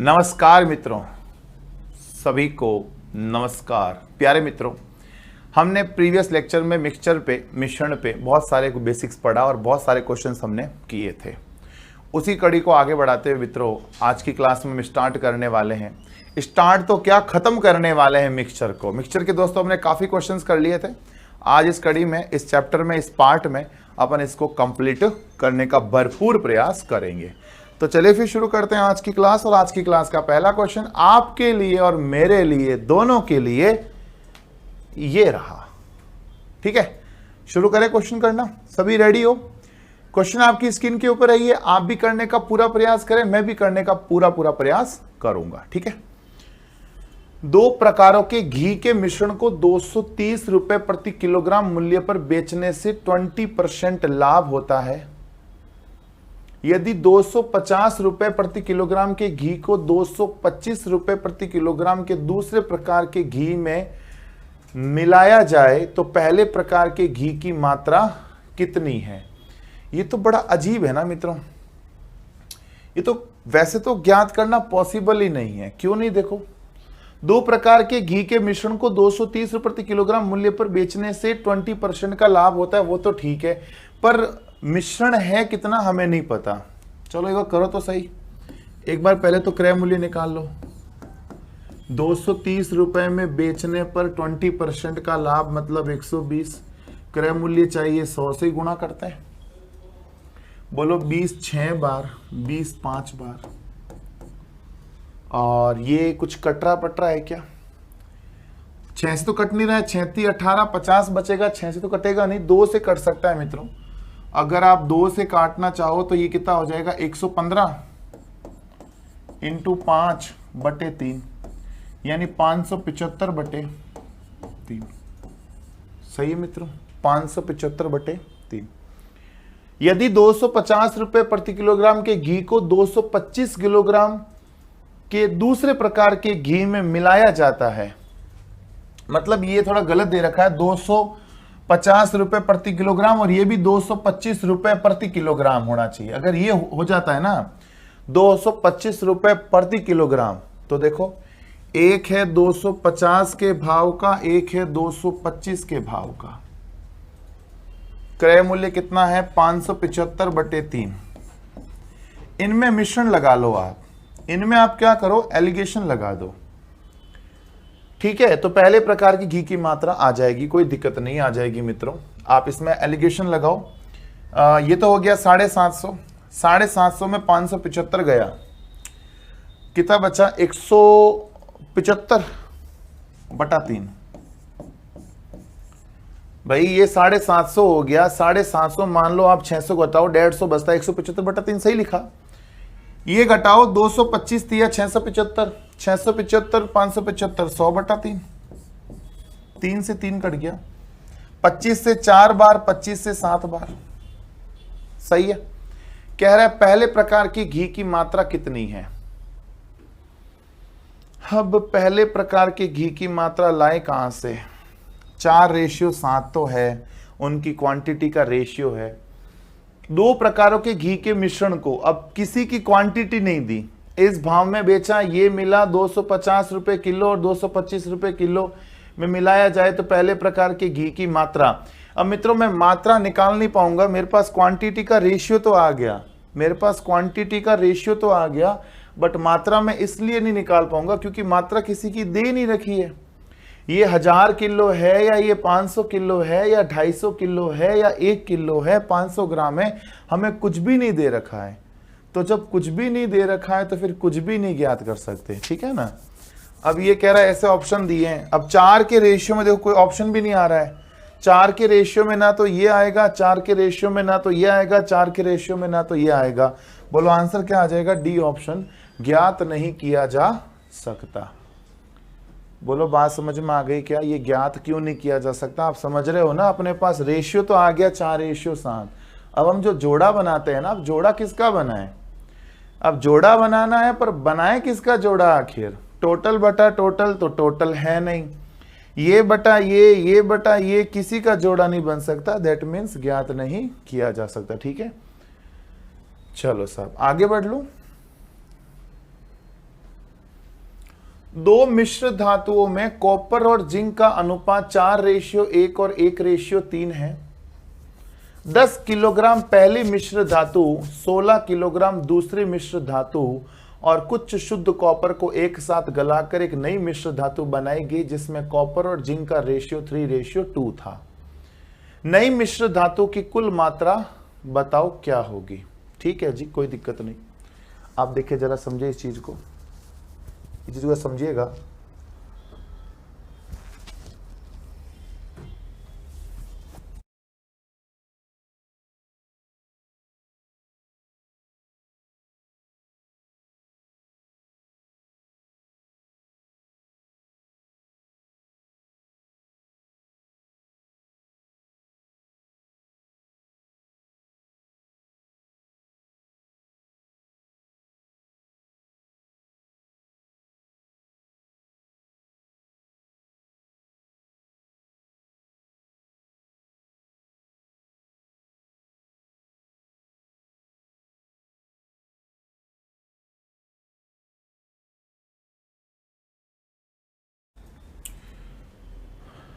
नमस्कार मित्रों, सभी को नमस्कार। प्यारे मित्रों, हमने प्रीवियस लेक्चर में मिश्रण पे बहुत सारे बेसिक्स पढ़ा और बहुत सारे क्वेश्चंस हमने किए थे। उसी कड़ी को आगे बढ़ाते हुए मित्रों, आज की क्लास में हम स्टार्ट करने वाले हैं। स्टार्ट तो क्या, खत्म करने वाले हैं मिक्सचर को। मिक्सचर के दोस्तों हमने काफ़ी क्वेश्चंस कर लिए थे। आज इस कड़ी में, इस चैप्टर में, इस पार्ट में अपन इसको कंप्लीट करने का भरपूर प्रयास करेंगे। तो चलिए फिर शुरू करते हैं आज की क्लास। और आज की क्लास का पहला क्वेश्चन आपके लिए और मेरे लिए, दोनों के लिए ये रहा। ठीक है, शुरू करें क्वेश्चन करना। सभी रेडी हो? क्वेश्चन आपकी स्क्रीन के ऊपर है, आप भी करने का पूरा प्रयास करें, मैं भी करने का पूरा प्रयास करूंगा। ठीक है। 2 प्रकारों के घी के मिश्रण को 230 रुपए प्रति किलोग्राम मूल्य पर बेचने से 20% लाभ होता है। यदि 250 रुपए प्रति किलोग्राम के घी को 225 रुपए प्रति किलोग्राम के दूसरे प्रकार के घी में मिलाया जाए तो पहले प्रकार के घी की मात्रा कितनी है? ये तो बड़ा अजीब है ना मित्रों। ये तो वैसे तो ज्ञात करना पॉसिबल ही नहीं है। क्यों नहीं? देखो, 2 प्रकार के घी के मिश्रण को 230 रुपए प्रति किलोग्राम मूल्य पर बेचने से 20% का लाभ होता है, वो तो ठीक है, पर मिश्रण है कितना हमें नहीं पता। चलो एक बार करो तो सही। एक बार पहले तो क्रय मूल्य निकाल लो। 230 रुपए में बेचने पर 20% का लाभ मतलब 120। क्रय मूल्य चाहिए 100 से गुणा करते हैं। बोलो 20 6 बार, 20 5 बार। और ये कुछ कटरा पटरा है क्या? 6 से तो कट नहीं रहा है। 6 18 50 बचेगा। 6 से तो कटेगा नहीं, 2 से कट सकता है मित्रों। अगर आप 2 से काटना चाहो तो ये कितना हो जाएगा? 115 इंटू 5/3 यानी 575/3। सही है मित्रों, 575/3। यदि 250 रुपए प्रति किलोग्राम के घी को 225 किलोग्राम के दूसरे प्रकार के घी में मिलाया जाता है, मतलब ये थोड़ा गलत दे रखा है, 250 रुपए प्रति किलोग्राम और ये भी 225 रुपए प्रति किलोग्राम होना चाहिए। अगर ये हो जाता है ना 225 रुपए प्रति किलोग्राम, तो देखो एक है 250 के भाव का, एक है 225 के भाव का। क्रय मूल्य कितना है? 575/3। इनमें मिश्रण लगा लो आप। इनमें आप क्या करो? एलिगेशन लगा दो। ठीक है, तो पहले प्रकार की घी की मात्रा आ जाएगी, कोई दिक्कत नहीं, आ जाएगी मित्रों। आप इसमें एलिगेशन लगाओ। ये तो हो गया 750। 750 में 575 गया, कितना बचा? 175/3। भाई ये 750 हो गया। 750 मान लो आप 600 घटाओ, 150 बचता है, 175/3 सही लिखा। ये घटाओ 225 दिया 675, 675 575 100/3। 3 से 3 कट गया। 25 से 4 बार, 25 से 7 बार। सही है। कह रहा है पहले प्रकार की घी की मात्रा कितनी है। अब पहले प्रकार के घी की मात्रा लाए कहां से? 4:7 तो है, उनकी क्वांटिटी का रेशियो है। 2 प्रकारों के घी के मिश्रण को अब किसी की क्वांटिटी नहीं दी, इस भाव में बेचा, ये मिला 250 रुपए किलो और 225 रुपए किलो में मिलाया जाए तो पहले प्रकार के घी की मात्रा। अब मित्रों मैं मात्रा निकाल नहीं पाऊंगा, मेरे पास क्वांटिटी का रेशियो तो आ गया, मेरे पास क्वांटिटी का रेशियो तो आ गया, बट मात्रा में इसलिए नहीं निकाल पाऊंगा क्योंकि मात्रा किसी की दे नहीं रखी है। ये 1000 किलो है या ये 500 किलो है या 250 किलो है या 1 किलो है, 500 ग्राम है, हमें कुछ भी नहीं दे रखा है। तो जब कुछ भी नहीं दे रखा है तो फिर कुछ भी नहीं ज्ञात कर सकते। ठीक है ना। अब ये कह रहा है ऐसे ऑप्शन दिए हैं। अब 4 के रेशियो में देखो कोई ऑप्शन भी नहीं आ रहा है। 4 के रेशियो में ना तो ये आएगा, 4 के रेशियो में ना तो ये आएगा, 4 के रेशियो में ना तो ये आएगा। बोलो आंसर क्या आ जाएगा? डी ऑप्शन, ज्ञात नहीं किया जा सकता। बोलो बात समझ में आ गई क्या? ये ज्ञात क्यों नहीं किया जा सकता? आप समझ रहे हो ना। अपने पास रेशियो तो आ गया 4:7। अब हम जो जोड़ा बनाते हैं ना, अब जोड़ा किसका बनाए? अब जोड़ा बनाना है, पर बनाए किसका जोड़ा आखिर? टोटल बटा टोटल, तो टोटल है नहीं। ये बटा ये बटा ये, किसी का जोड़ा नहीं बन सकता। दैट मीन्स ज्ञात नहीं किया जा सकता। ठीक है, चलो साहब आगे बढ़ लो। दो मिश्र धातुओं में कॉपर और जिंक का अनुपात 4:1 और 1:3 है। 10 किलोग्राम पहली मिश्र धातु, 16 किलोग्राम दूसरी मिश्र धातु और कुछ शुद्ध कॉपर को एक साथ गलाकर एक नई मिश्र धातु बनाएगी जिसमें कॉपर और जिंक का रेशियो 3:2 था। नई मिश्र धातु की कुल मात्रा बताओ क्या होगी। ठीक है जी, कोई दिक्कत नहीं। आप देखिए जरा, समझिए इस चीज को, इस चीज को समझिएगा।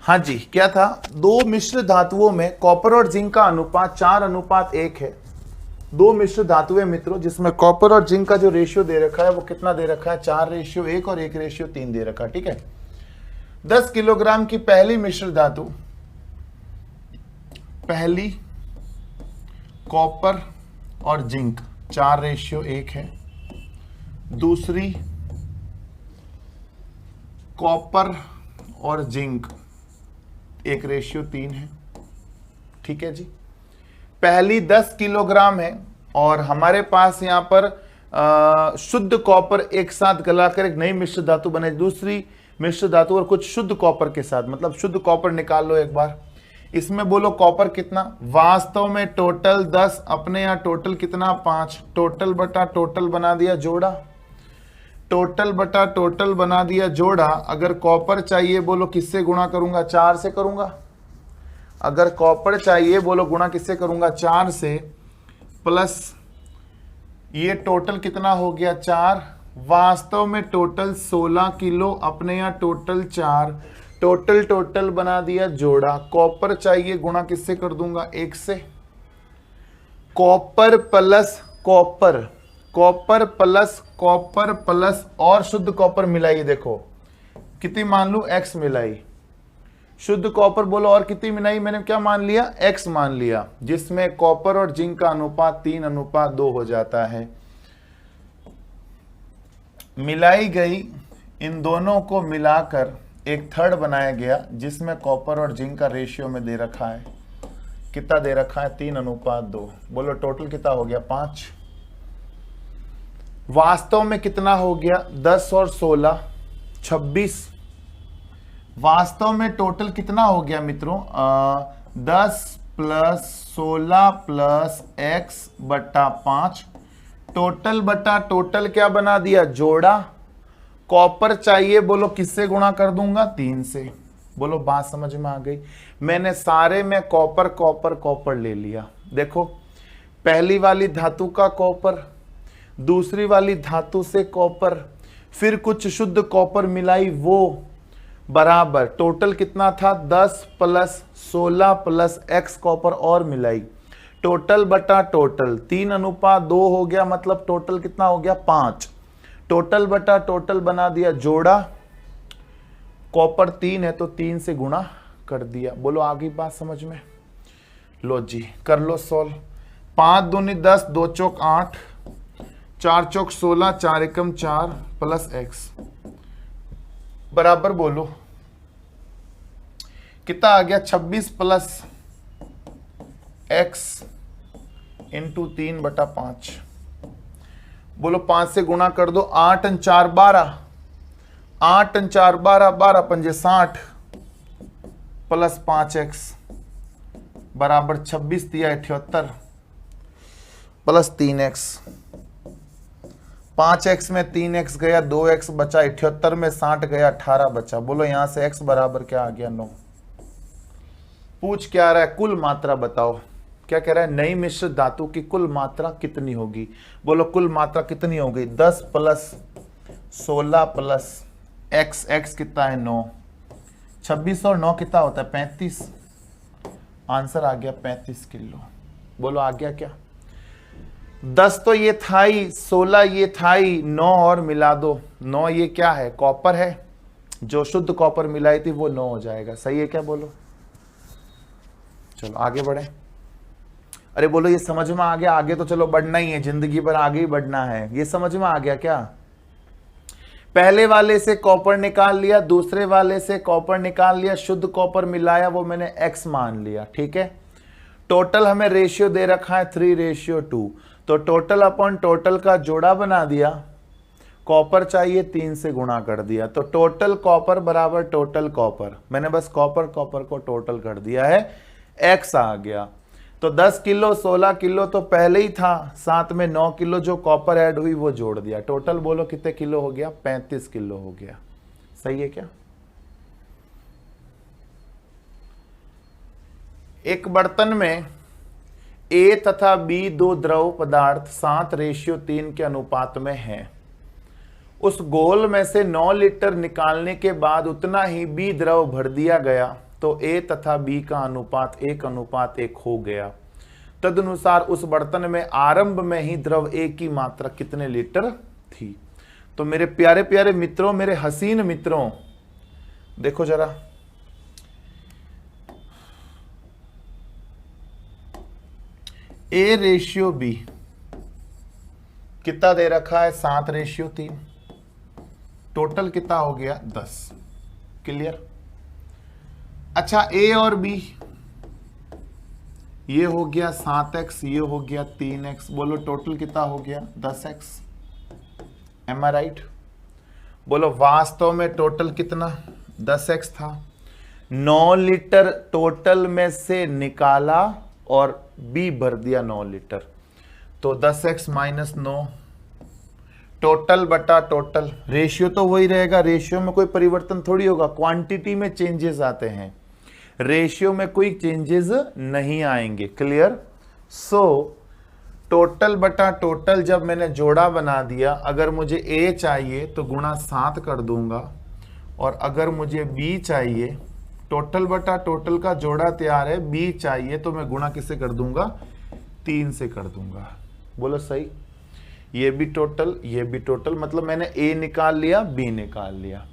हाँ जी, क्या था? दो मिश्र धातुओं में कॉपर और जिंक का अनुपात 4:1 है। दो मिश्र धातुएं मित्रों जिसमें कॉपर और जिंक का जो रेशियो दे रखा है वो कितना दे रखा है? 4:1 और 1:3 दे रखा है। ठीक है। 10 किलोग्राम की पहली मिश्र धातु, पहली कॉपर और जिंक 4:1 है। दूसरी कॉपर और जिंक 1:3 है। ठीक है जी। पहली 10 किलोग्राम है और हमारे पास यहां पर शुद्ध कॉपर एक साथ गलाकर एक नई मिश्र धातु बने, दूसरी मिश्र धातु और कुछ शुद्ध कॉपर के साथ, मतलब शुद्ध कॉपर निकाल लो एक बार। इसमें बोलो कॉपर कितना? वास्तव में टोटल 10, अपने यहां टोटल कितना? 5। टोटल बटा टोटल बना दिया जोड़ा, टोटल बटा टोटल बना दिया जोड़ा। अगर कॉपर चाहिए बोलो किससे गुणा करूंगा? 4 से करूंगा। अगर कॉपर चाहिए बोलो गुणा किससे करूंगा? 4 से। प्लस ये टोटल कितना हो गया? 4। वास्तव में टोटल 16 किलो, अपने यहां टोटल 4। टोटल टोटल बना दिया जोड़ा। कॉपर चाहिए गुणा किससे कर दूंगा? 1 से। Copper plus copper, copper plus copper plus और शुद्ध कॉपर मिलाई। देखो कितनी मान लू? x मिलाई। शुद्ध कॉपर बोलो और कितनी मिलाई? मैंने क्या मान लिया? x मान लिया, जिसमें कॉपर और जिंक का अनुपात 3:2 हो जाता है। मिलाई गई, इन दोनों को मिलाकर एक थर्ड बनाया गया जिसमें कॉपर और जिंक का रेशियो में दे रखा है। कितना दे रखा है? 3:2। बोलो टोटल कितना हो गया? 5। वास्तव में कितना हो गया? 10 और 16 26। वास्तव में टोटल कितना हो गया मित्रों? 10 प्लस 16 प्लस x बटा 5। टोटल बटा टोटल क्या बना दिया? जोड़ा। कॉपर चाहिए बोलो किससे गुणा कर दूंगा? 3 से। बोलो बात समझ में आ गई? मैंने सारे में कॉपर कॉपर कॉपर ले लिया। देखो पहली वाली धातु का कॉपर, दूसरी वाली धातु से कॉपर, फिर कुछ शुद्ध कॉपर मिलाई, वो बराबर टोटल कितना था? 10 प्लस 16 प्लस x कॉपर और मिलाई। टोटल बटा टोटल 3:2 हो गया, मतलब टोटल कितना हो गया? 5। टोटल बटा टोटल बना दिया जोड़ा। कॉपर 3 है तो 3 से गुणा कर दिया। बोलो आगे बात समझ में? लो जी कर लो सॉल्व। 5 दूनी 10, 2 चौक 8, 4 चौक 16, 4 एकम 4 प्लस x बराबर बोलो कितना आ गया? 26 प्लस x इंटू 3/5। बोलो 5 से गुणा कर दो। 8 और 4 12, 8 और 4 12, 12 पंजे 60 प्लस 5x बराबर 26 दिया 78 प्लस 3x। 5x में 3x गया, 2x बचा, 78 में 60 गया, 18 बचा। बोलो यहां से x बराबर क्या आ गया? 9। पूछ क्या रहा है? कुल मात्रा बताओ। क्या कह रहा है? नई मिश्र धातु की कुल मात्रा कितनी होगी? बोलो कुल मात्रा कितनी होगी? 10 प्लस 16 प्लस एक्स, एक्स कितना है 9, 26 और 9 कितना होता है 35, आंसर आ गया 35 किलो। बोलो आ गया क्या? 10 तो ये था ही, 16 ये था ही, 9 और मिला दो, 9 ये क्या है कॉपर है, जो शुद्ध कॉपर मिलाई थी वो 9 हो जाएगा। सही है क्या? बोलो चलो आगे बढ़े। अरे बोलो ये समझ में आ गया? आगे तो चलो बढ़ना ही है, जिंदगी भर आगे ही बढ़ना है। ये समझ में आ गया क्या? पहले वाले से कॉपर निकाल लिया, दूसरे वाले से कॉपर निकाल लिया, शुद्ध कॉपर मिलाया, वो मैंने x मान लिया। ठीक है, टोटल हमें रेशियो दे रखा है 3:2, तो टोटल अपॉन टोटल का जोड़ा बना दिया, कॉपर चाहिए 3 से गुणा कर दिया, तो टोटल कॉपर बराबर टोटल कॉपर, मैंने बस कॉपर कॉपर को टोटल कर दिया है, x आ गया। तो 10 किलो 16 किलो तो पहले ही था, साथ में 9 किलो जो कॉपर ऐड हुई वो जोड़ दिया, टोटल बोलो कितने किलो हो गया? 35 किलो हो गया। सही है क्या? एक बर्तन में A तथा B दो द्रव पदार्थ 7:3 के अनुपात में हैं। उस गोल में से 9 लीटर निकालने के बाद उतना ही B द्रव भर दिया गया, तो A तथा B का अनुपात 1:1 हो गया। तदनुसार उस बर्तन में आरंभ में ही द्रव A की मात्रा कितने लीटर थी? तो मेरे प्यारे प्यारे मित्रों, मेरे हसीन मित्रों, देखो जरा, A/B कितना दे रखा है? 7:3, टोटल कितना हो गया? 10। क्लियर? अच्छा, A और B ये हो गया 7x, ये हो गया 3x, बोलो टोटल कितना हो गया? 10x। एम आई राइट? बोलो वास्तव में टोटल कितना? 10x था। 9 लीटर टोटल में से निकाला और B भर दिया 9 लीटर, तो 10x - 9 टोटल बटा टोटल, रेशियो तो वही रहेगा, रेशियो में कोई परिवर्तन थोड़ी होगा, क्वांटिटी में चेंजेस आते हैं, रेशियो में कोई चेंजेस नहीं आएंगे। क्लियर? सो टोटल बटा टोटल जब मैंने जोड़ा बना दिया, अगर मुझे A चाहिए तो गुणा 7 कर दूंगा, और अगर मुझे B चाहिए, टोटल बटा टोटल का जोड़ा तैयार है, B चाहिए तो मैं गुणा किससे कर दूंगा? 3 से कर दूंगा। बोलो सही? ये भी टोटल, ये भी टोटल, मतलब मैंने A निकाल लिया, B निकाल लिया।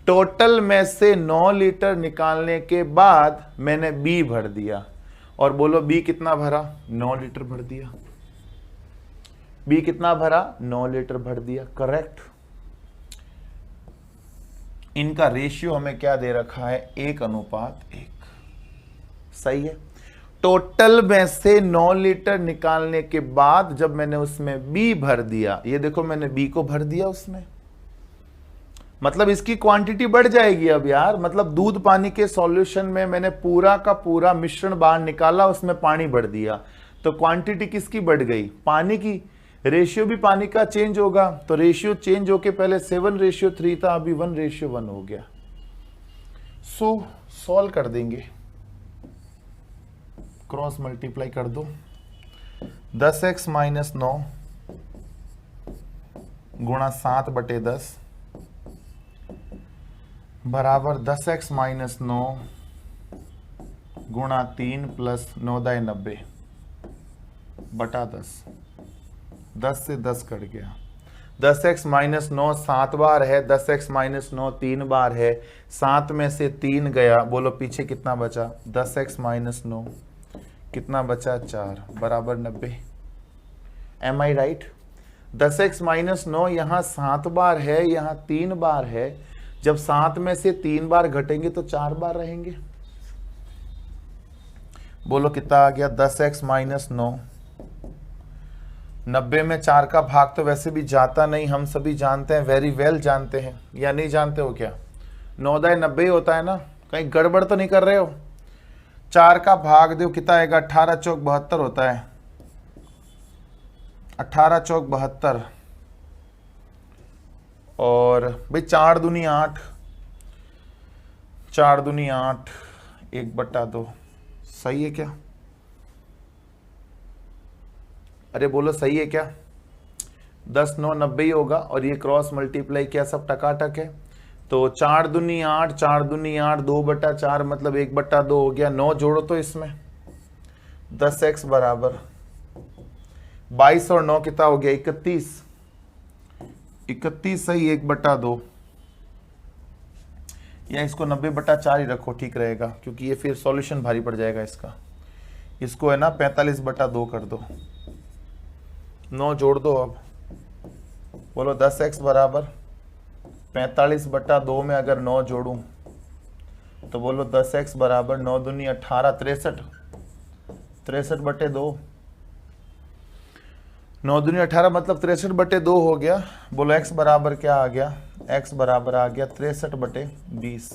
टोटल में से 9 लीटर निकालने के बाद मैंने B भर दिया, और बोलो B कितना भरा? 9 लीटर भर दिया। B कितना भरा? 9 लीटर भर दिया। करेक्ट? इनका रेशियो हमें क्या दे रखा है? 1:1। सही है। टोटल में से 9 लीटर निकालने के बाद जब मैंने उसमें B भर दिया, ये देखो मैंने B को भर दिया उसमें, मतलब इसकी क्वांटिटी बढ़ जाएगी अब यार, मतलब दूध पानी के सॉल्यूशन में मैंने पूरा का पूरा मिश्रण बाहर निकाला, उसमें पानी बढ़ दिया, तो क्वांटिटी किसकी बढ़ गई? पानी की। रेशियो भी पानी का चेंज होगा, तो रेशियो चेंज होके पहले 7:3 था, अभी 1:1 हो गया। सो सॉल्व कर देंगे, क्रॉस मल्टीप्लाई कर दो, 10x - 9 गुणा 7/10 बराबर 10x - 9 गुणा 3 + 9×90 बटा 10। 10 से 10 कट गया। 10x - 9 7 बार है, 10x - 9 3 बार है, 7 में से 3 गया, बोलो पीछे कितना बचा? 10x - 9 कितना बचा? 4 बराबर 90। एम आई राइट? 10x - 9 यहाँ 7 बार है, यहाँ 3 बार है, जब 7 में से 3 बार घटेंगे तो 4 बार रहेंगे। बोलो कितना आ गया? 10x - 9, 90 में 4 का भाग तो वैसे भी जाता नहीं, हम सभी जानते हैं, वेरी वेल जानते हैं, या नहीं जानते हो क्या? 9×90 होता है ना, कहीं गड़बड़ तो नहीं कर रहे हो? 4 का भाग दो कितना आएगा? 18 चौक 72 होता है, 18 चौक 72, और भाई 4 दूनी 8, 4 दूनी 8, 1/2। सही है क्या? अरे बोलो सही है क्या? 10 9 90 ही होगा, और ये क्रॉस मल्टीप्लाई किया, सब टकाटक है, तो 4 दूनी 8, 4 दूनी 8, 2/4 मतलब 1/2 हो गया। 9 जोड़ो तो इसमें 10x बराबर 22 और 9 कितना हो गया 31। 31 सही 1/2, या इसको 90/4 ही रखो ठीक रहेगा, क्योंकि ये फिर सॉल्यूशन भारी पड़ जाएगा इसका। इसको है ना 45/2 कर दो। 9 जोड़ दो अब, बोलो 10x बराबर 45/2 में अगर 9 जोड़ूं तो बोलो 10x बराबर 9 दूनी 18, 63, 63/2। 9 दूनी 18 मतलब 63/2 हो गया। बोलो x बराबर क्या आ गया, x बराबर आ गया 63/20।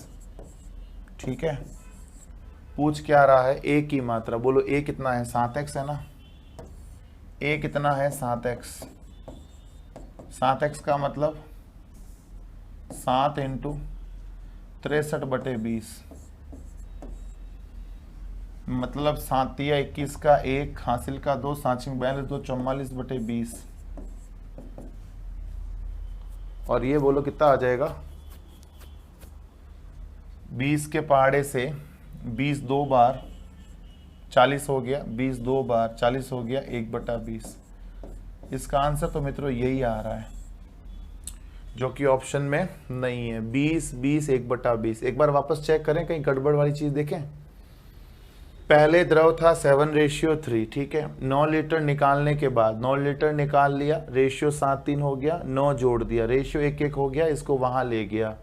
ठीक है, पूछ क्या रहा है, a की मात्रा। बोलो a कितना है, 7x है ना। a कितना है 7x। 7x का मतलब 7 × 63/20 मतलब 7 या 21 का 1, हासिल का 2, 7 42, 2 44/20। और ये बोलो कितना आ जाएगा, 20 के पहाड़े से 20 2 बार 40 हो गया, 20 2 बार 40 हो गया 1/20। इसका आंसर तो मित्रों यही आ रहा है, जो कि ऑप्शन में नहीं है। 20 20 1/20। एक बार वापस चेक करें, कहीं गड़बड़ वाली चीज देखें। पहले द्रव था 7:3, ठीक है। 9 लीटर निकालने के बाद 9 लीटर निकाल लिया, रेशियो 7:3 हो गया, 9 जोड़ दिया, रेशियो 1:1 हो गया, इसको वहां ले गया।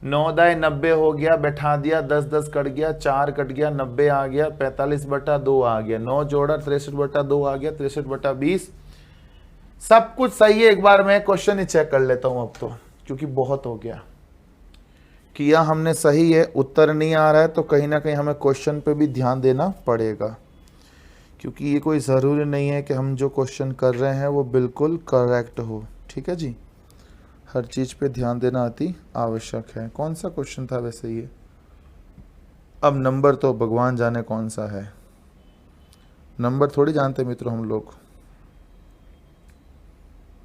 9 दाए 90 हो गया, बैठा दिया, 10 10 कट गया, 4 कट गया, 90 आ गया, 45/2 आ गया, 9 जोड़ा 63/2 आ गया, 63/20। सब कुछ सही है। एक बार मैं क्वेश्चन ही चेक कर लेता हूं अब तो, क्योंकि बहुत हो गया। किया हमने सही है, उत्तर नहीं आ रहा है तो कहीं ना कहीं हमें क्वेश्चन पे भी ध्यान देना पड़ेगा, क्योंकि ये कोई ज़रूरी नहीं है कि हम जो क्वेश्चन कर रहे हैं वो बिल्कुल करेक्ट हो। ठीक है जी, हर चीज़ पे ध्यान देना अति आवश्यक है। कौन सा क्वेश्चन था वैसे ये? अब नंबर तो भगवान जाने कौन सा है, नंबर थोड़ी जानते मित्रों हम लोग।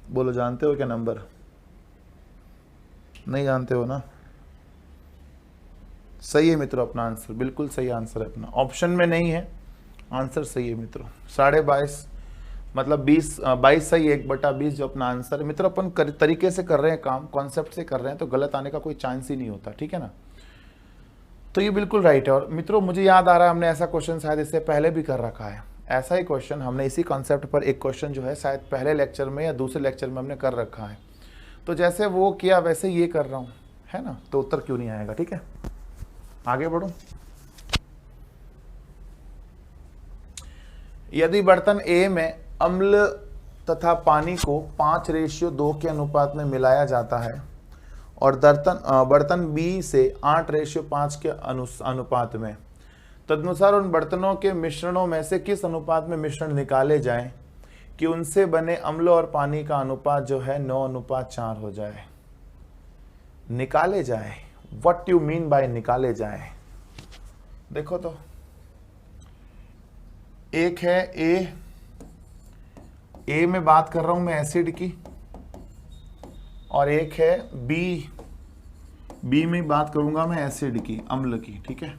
बोलो जानते हो क्या नंबर? नहीं जानते हो ना। सही है मित्रों, अपना आंसर बिल्कुल सही आंसर है अपना, ऑप्शन में नहीं है, आंसर सही है मित्रों। 22.5 मतलब 22 सही 1/20 जो अपना आंसर है मित्रों। अपन तरीके से कर रहे हैं काम, कॉन्सेप्ट से कर रहे हैं, तो गलत आने का कोई चांस ही नहीं होता। ठीक है ना, तो ये बिल्कुल राइट है। और मित्रों मुझे याद आ रहा है, हमने ऐसा क्वेश्चन शायद इससे पहले भी कर रखा है। ऐसा ही क्वेश्चन हमने इसी कॉन्सेप्ट पर एक क्वेश्चन जो है शायद पहले लेक्चर में या दूसरे लेक्चर में हमने कर रखा है। तो जैसे वो किया वैसे ये कर रहा हूँ, है ना, तो उत्तर क्यों नहीं आएगा। ठीक है, आगे बढ़ो। यदि बर्तन A में अम्ल तथा पानी को 5:2 के अनुपात में मिलाया जाता है और बर्तन B से 8:5 के अनुपात में, तदनुसार उन बर्तनों के मिश्रणों में से किस अनुपात में मिश्रण निकाले जाएं कि उनसे बने अम्ल और पानी का अनुपात जो है 9:4 हो जाए। निकाले जाए, व्हाट यू मीन बाय निकाले जाए? देखो तो, एक है ए में बात कर रहा हूं मैं एसिड की, और एक है बी में बात करूंगा मैं एसिड की, अम्ल की। ठीक है,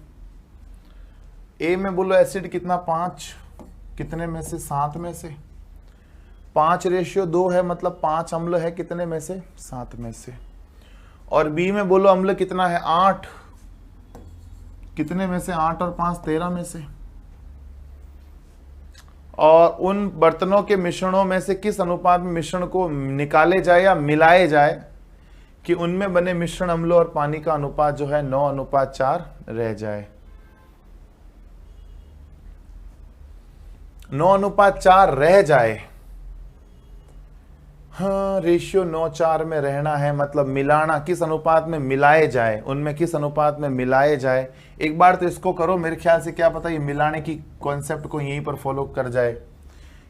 ए में बोलो एसिड कितना 5, कितने में से? 7 में से। 5:2 है मतलब 5 अम्ल है, कितने में से? 7 में से। और बी में बोलो अम्ल कितना है? 8, कितने में से? 8 और 5 13 में से। और उन बर्तनों के मिश्रणों में से किस अनुपात में मिश्रण को निकाले जाए या मिलाए जाए कि उनमें बने मिश्रण अम्ल और पानी का अनुपात जो है 9:4 रह जाए। 9:4 रह जाए, हाँ, रेशियो 9:4 में रहना है, मतलब मिलाना, किस अनुपात में मिलाए जाए, उनमें किस अनुपात में मिलाए जाए। एक बार तो इसको करो, मेरे ख्याल से क्या पता ये मिलाने की कॉन्सेप्ट को यहीं पर फॉलो कर जाए।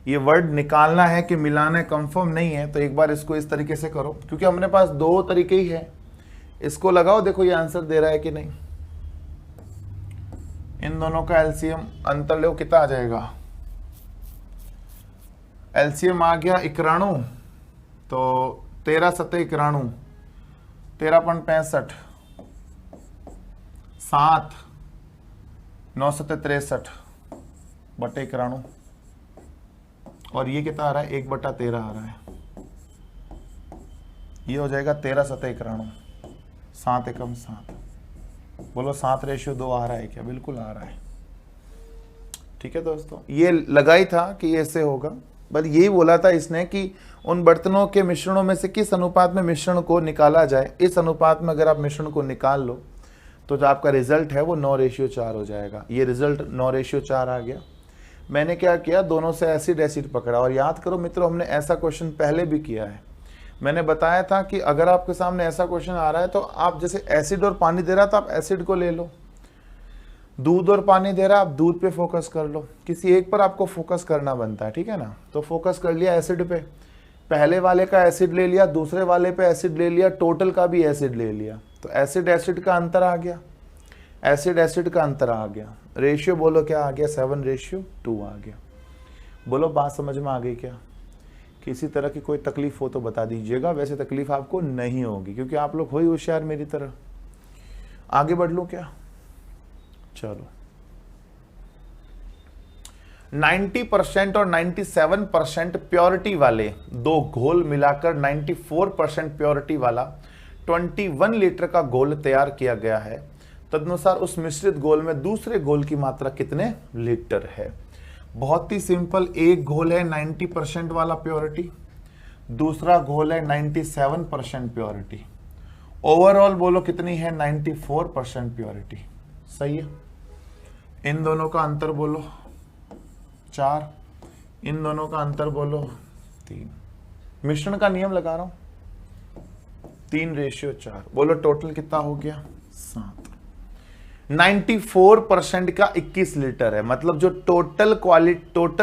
ये वर्ड निकालना है कि मिलाना कंफर्म नहीं है, तो एक बार इसको इस तरीके से करो, क्योंकि हमारे पास 2 तरीके ही है। इसको लगाओ, देखो ये आंसर दे रहा है कि नहीं। इन दोनों का एलसीएम अंतर लो, कितना आ जाएगा? एलसीएम आ गया 91, तो 13 × 7 = 91, 13.65, 7, 963 बटे 91, और ये कितना आ रहा है 1/13 आ रहा है, ये हो जाएगा 13 सतह 91, 7 एकम 7। बोलो 7:2 आ रहा है क्या? बिल्कुल आ रहा है। ठीक है दोस्तों, ये लगा ही था कि ऐसे होगा, बस यही बोला था इसने कि उन बर्तनों के मिश्रणों में से किस अनुपात में मिश्रण को निकाला जाए। इस अनुपात में अगर आप मिश्रण को निकाल लो तो जो आपका रिजल्ट है वो 9:4 हो जाएगा। ये रिजल्ट 9:4 आ गया। मैंने क्या किया, दोनों से एसिड एसिड पकड़ा। और याद करो मित्रों, हमने ऐसा क्वेश्चन पहले भी किया है। मैंने बताया था कि अगर आपके सामने ऐसा क्वेश्चन आ रहा है तो आप जैसे एसिड और पानी दे रहा तो आप एसिड को ले लो, दूध और पानी दे रहा आप दूध पे फोकस कर लो, किसी एक पर आपको फोकस करना बनता है। ठीक है ना, तो फोकस कर लिया एसिड पे, पहले वाले का एसिड ले लिया, दूसरे वाले पे एसिड ले लिया, टोटल का भी एसिड ले लिया, तो एसिड एसिड का अंतर आ गया, एसिड एसिड का अंतर आ गया। रेशियो बोलो क्या आ गया, 7:2 आ गया। बोलो बात समझ में आ गई क्या? किसी तरह की कोई तकलीफ हो तो बता दीजिएगा, वैसे तकलीफ आपको नहीं होगी क्योंकि आप लोग हो ही होशियार मेरी तरह। आगे बढ़ लूं क्या? चलो, 90% और 97% प्योरिटी वाले दो घोल मिलाकर 94% प्योरिटी वाला 21 लीटर का घोल तैयार किया गया है। तदनुसार उस मिश्रित घोल में दूसरे घोल की मात्रा कितने लीटर है? बहुत ही सिंपल, एक घोल है 90% वाला प्योरिटी, दूसरा घोल है 97% प्योरिटी, ओवरऑल बोलो कितनी है 94% प्योरिटी। सही है। इन दोनों का अंतर बोलो 4, इन दोनों का अंतर बोलो 3। मिश्रण का नियम लगा रहा हूं, 3:4। बोलो टोटल कितना हो गया 7। 94% का 21 लीटर है, मतलब जो टोटल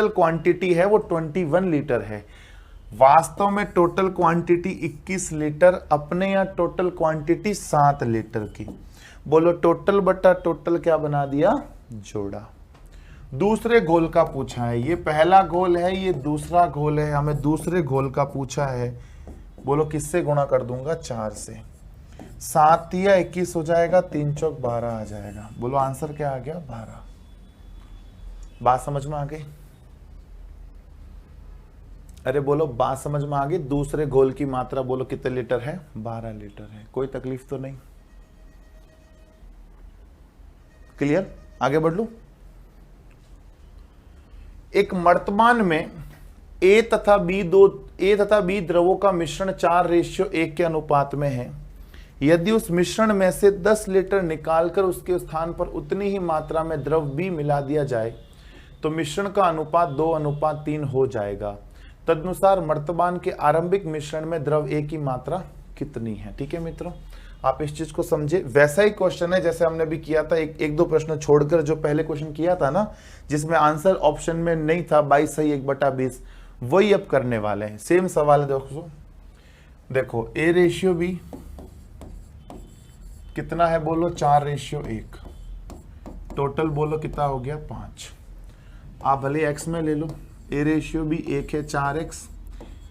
क्वांटिटी है वो 21 लीटर है। वास्तव में टोटल क्वांटिटी 21 लीटर, अपने यहाँ टोटल क्वांटिटी 7 लीटर की। बोलो टोटल बटा टोटल क्या बना दिया, जोड़ा। दूसरे घोल का पूछा है, ये पहला घोल है, ये दूसरा घोल है, हमें दूसरे घोल का पूछा है। बोलो किससे गुणा कर दूंगा, 4 से। 7 या 21 हो जाएगा, 3 चौक 12 आ जाएगा। बोलो आंसर क्या आ गया, 12। बात समझ में आ गई? अरे बोलो बात समझ में आ गई? दूसरे घोल की मात्रा बोलो कितने लीटर है, 12 लीटर है। कोई तकलीफ तो नहीं? क्लियर? आगे बढ़ लूं। एक मर्तमान में ए तथा बी द्रवों का मिश्रण 4:1 के अनुपात में है। यदि उस मिश्रण में से 10 लीटर निकालकर उसके स्थान पर उतनी ही मात्रा में द्रव बी मिला दिया जाए तो मिश्रण का अनुपात 2:3 हो जाएगा। तदनुसार मर्तमान के आरंभिक मिश्रण में द्रव ए की मात्रा कितनी है? ठीक है मित्रों, आप इस चीज को समझे। वैसा ही क्वेश्चन है जैसे हमने भी किया था, एक दो प्रश्न छोड़कर जो पहले क्वेश्चन किया था ना, जिसमें आंसर ऑप्शन में नहीं था 22 सही 1/20, वही अब करने वाले हैं। सेम सवाल है दोस्तों। देखो A:B कितना है बोलो, 4:1। टोटल बोलो कितना हो गया, 5। आप भले x में ले लो, A:B 1 है 4x,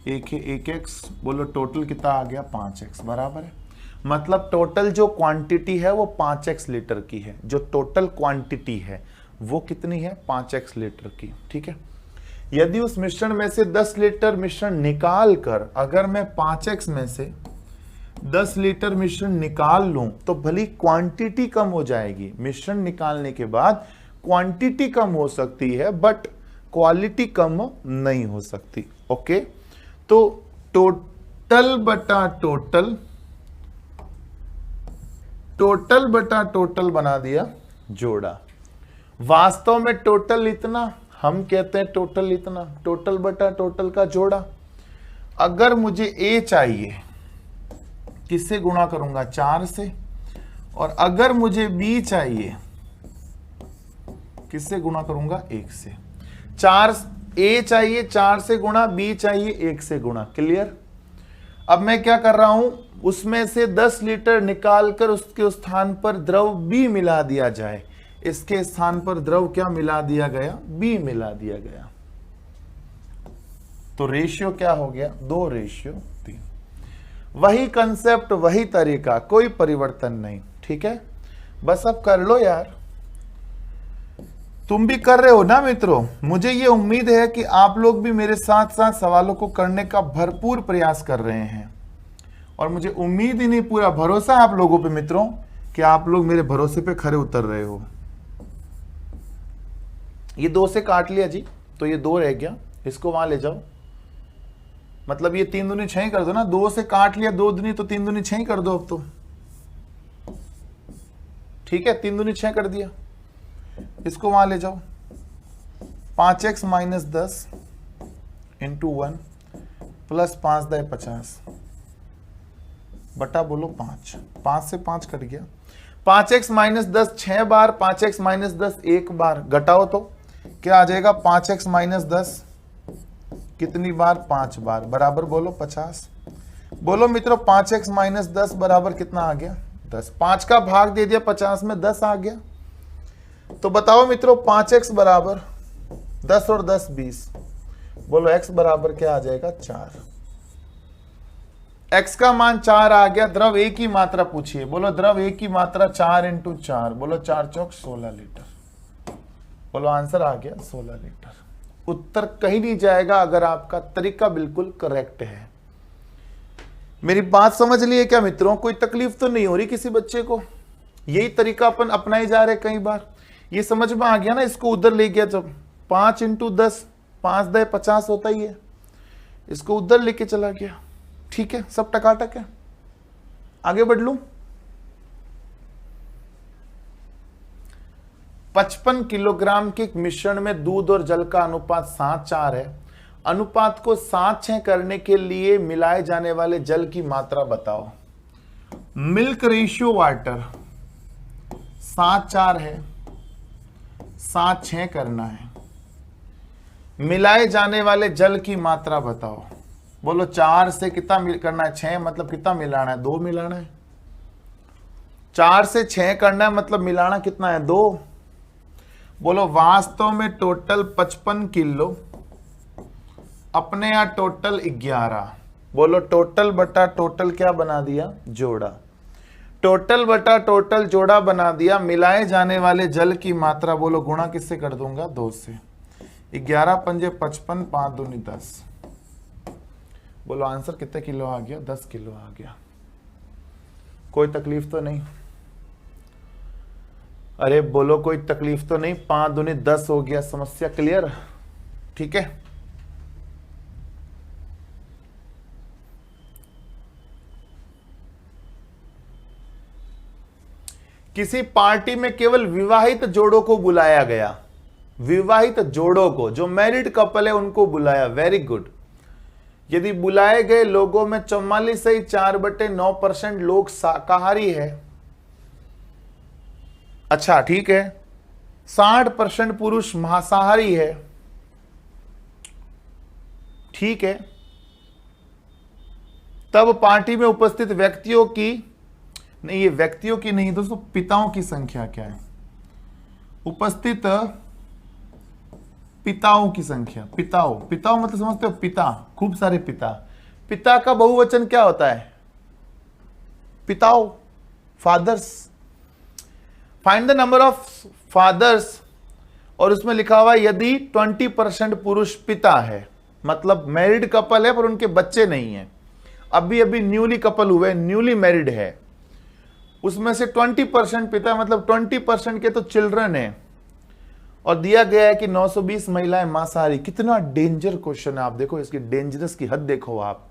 1 है 1x। बोलो टोटल कितना आ गया, 5x बराबर है। मतलब टोटल जो क्वांटिटी है वो 5x लीटर की है। जो टोटल क्वांटिटी है वो कितनी है, 5x लीटर की। ठीक है। यदि उस मिश्रण में से 10 लीटर मिश्रण निकाल कर, अगर मैं 5x में से 10 लीटर मिश्रण निकाल लूं तो भली क्वांटिटी कम हो जाएगी। मिश्रण निकालने के बाद क्वांटिटी कम हो सकती है बट क्वालिटी कम नहीं हो सकती। ओके, तो टोटल बटा टोटल, टोटल बटा टोटल बना दिया जोड़ा। वास्तव में टोटल इतना, हम कहते हैं टोटल इतना, टोटल बटा टोटल का जोड़ा। अगर मुझे ए चाहिए किससे गुणा करूंगा, 4 से। और अगर मुझे बी चाहिए किससे गुणा करूंगा, 1 से। 4 ए चाहिए 4 से गुणा, बी चाहिए 1 से गुणा। क्लियर? अब मैं क्या कर रहा हूं, उसमें से 10 लीटर निकालकर उसके स्थान पर द्रव बी मिला दिया जाए। इसके स्थान पर द्रव क्या मिला दिया गया, बी मिला दिया गया। तो रेशियो क्या हो गया, 2:3। वही कंसेप्ट, वही तरीका, कोई परिवर्तन नहीं। ठीक है, बस अब कर लो यार। तुम भी कर रहे हो ना मित्रों। मुझे ये उम्मीद है कि आप लोग भी मेरे साथ साथ सवालों को करने का भरपूर प्रयास कर रहे हैं, और मुझे उम्मीद ही नहीं, पूरा भरोसा है आप लोगों पे मित्रों कि आप लोग मेरे भरोसे पे खरे उतर रहे हो। ये 2 से काट लिया जी, तो ये 2 रह गया, इसको वहां ले जाओ। मतलब ये 3 दूनी 6 ही कर दो ना, 2 से काट लिया 2 दूनी, तो 3 दूनी 6 ही कर दो अब तो। ठीक है, 3 दूनी 6 कर दिया, इसको वहां ले जाओ। 5x माइनस 10 इंटू 1 प्लस 5 × 50 बटा बोलो 5। 5 से 5 कट गया। 5x माइनस 10 6 बार, 5x माइनस 10 1 बार, घटाओ तो क्या आ जाएगा? 5x माइनस 10 कितनी बार? 5 बार, बराबर बोलो 50। बोलो मित्रों 5x माइनस 10 बराबर कितना आ गया? 10। 5 का भाग दे दिया 50 में, 10 आ गया। तो बताओ मित्रों 5x बराबर 10 और 10 20। बोलो x बराबर क्या आ जाएगा? 4। x का मान 4 आ गया। द्रव A की मात्रा पूछिए। बोलो द्रव A की मात्रा 4 × 4। बोलो 4 चौक 16 लीटर। बोलो आंसर आ गया 16 लीटर। उत्तर कहीं नहीं जाएगा अगर आपका तरीका बिल्कुल करेक्ट है। मेरी बात समझ लिए क्या मित्रों? कोई तकलीफ तो नहीं हो रही किसी बच्चे को? यही तरीका अपन अपनाए जा रहे कई बार। ये समझ में आ गया ना? इसको उधर ले गया जब 5 × 10 5 × 50 होता ही है, इसको उधर लेके चला गया। ठीक है, सब टकाटक है। आगे बढ़ लूं। 55 किलोग्राम के मिश्रण में दूध और जल का अनुपात 7:4 है। अनुपात को 7:6 करने के लिए मिलाए जाने वाले जल की मात्रा बताओ। मिल्क रेशियो वाटर 7:4 है, 7:6 करना है। मिलाए जाने वाले जल की मात्रा बताओ। बोलो 4 से कितना करना है? 6, मतलब कितना मिलाना है? 2 मिलाना है। 4 से 6 करना है, मतलब मिलाना कितना है? 2। बोलो वास्तव में टोटल 55 किलो, अपने यहां टोटल 11। बोलो टोटल बटा टोटल क्या बना दिया? जोड़ा। टोटल बटा टोटल जोड़ा बना दिया। मिलाए जाने वाले जल की मात्रा बोलो गुणा किससे कर दूंगा? 2 से। 11 × 5 = 55, 5 × 2 = 10। बोलो आंसर कितने किलो आ गया? 10 किलो आ गया। कोई तकलीफ तो नहीं? अरे बोलो कोई तकलीफ तो नहीं? 5 × 2 = 10 हो गया। समस्या क्लियर? ठीक है। किसी पार्टी में केवल विवाहित जोड़ों को बुलाया गया। विवाहित जोड़ों को, जो मैरिड कपल है उनको बुलाया। Very good. यदि बुलाए गए लोगों में 44.4/9% लोग शाकाहारी है। अच्छा ठीक है। 60% पुरुष मांसाहारी है। ठीक है। तब पार्टी में उपस्थित व्यक्तियों की, नहीं ये व्यक्तियों की नहीं दोस्तों, पिताओं की संख्या क्या है? उपस्थित पिताओं की संख्या। पिताओं, पिताओं मतलब समझते हो? पिता, खूब सारे पिता। पिता का बहुवचन क्या होता है? पिताओं, fathers. Find the number of fathers, और उसमें लिखा हुआ यदि 20% पुरुष पिता है, मतलब मैरिड कपल है पर उनके बच्चे नहीं है, अभी अभी न्यूली कपल हुए, न्यूली मैरिड है, उसमें से 20% पिता, मतलब 20% के तो चिल्ड्रन है, और दिया गया है कि 920 महिलाएं मांसाहारी। कितना डेंजर क्वेश्चन है। आप देखो इसकी डेंजरस की हद देखो आप।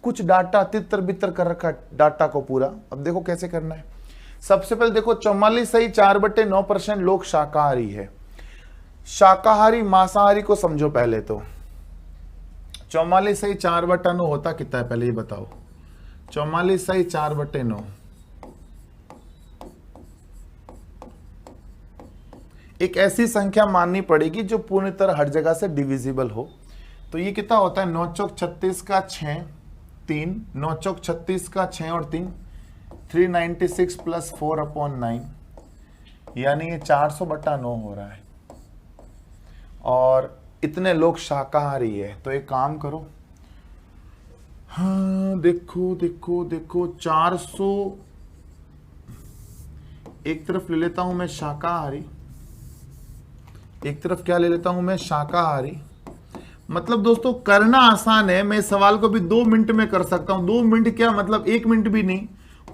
कुछ डाटा तितर बितर कर रखा डाटा को पूरा। अब देखो कैसे करना है। सबसे पहले देखो 44.4/9% लोग शाकाहारी है। शाकाहारी मांसाहारी को समझो पहले तो। 44.4/9 होता कितना है पहले ये बताओ? 44.4/9 एक ऐसी संख्या माननी पड़ेगी जो पूर्ण तरह हर जगह से डिविजिबल हो। तो ये कितना होता है? 9 चौक 36 का 6 3, 9 चौक 36 का 6 और 3 396 + 4/9, यानी ये 400/9 हो रहा है। और इतने लोग शाकाहारी है। तो एक काम करो, हाँ देखो देखो देखो 400 एक तरफ ले लेता हूं मैं शाकाहारी, एक तरफ क्या ले लेता हूं मैं शाकाहारी। मतलब दोस्तों करना आसान है, मैं इस सवाल को भी 2 मिनट में कर सकता हूं। 2 मिनट क्या मतलब 1 मिनट भी नहीं,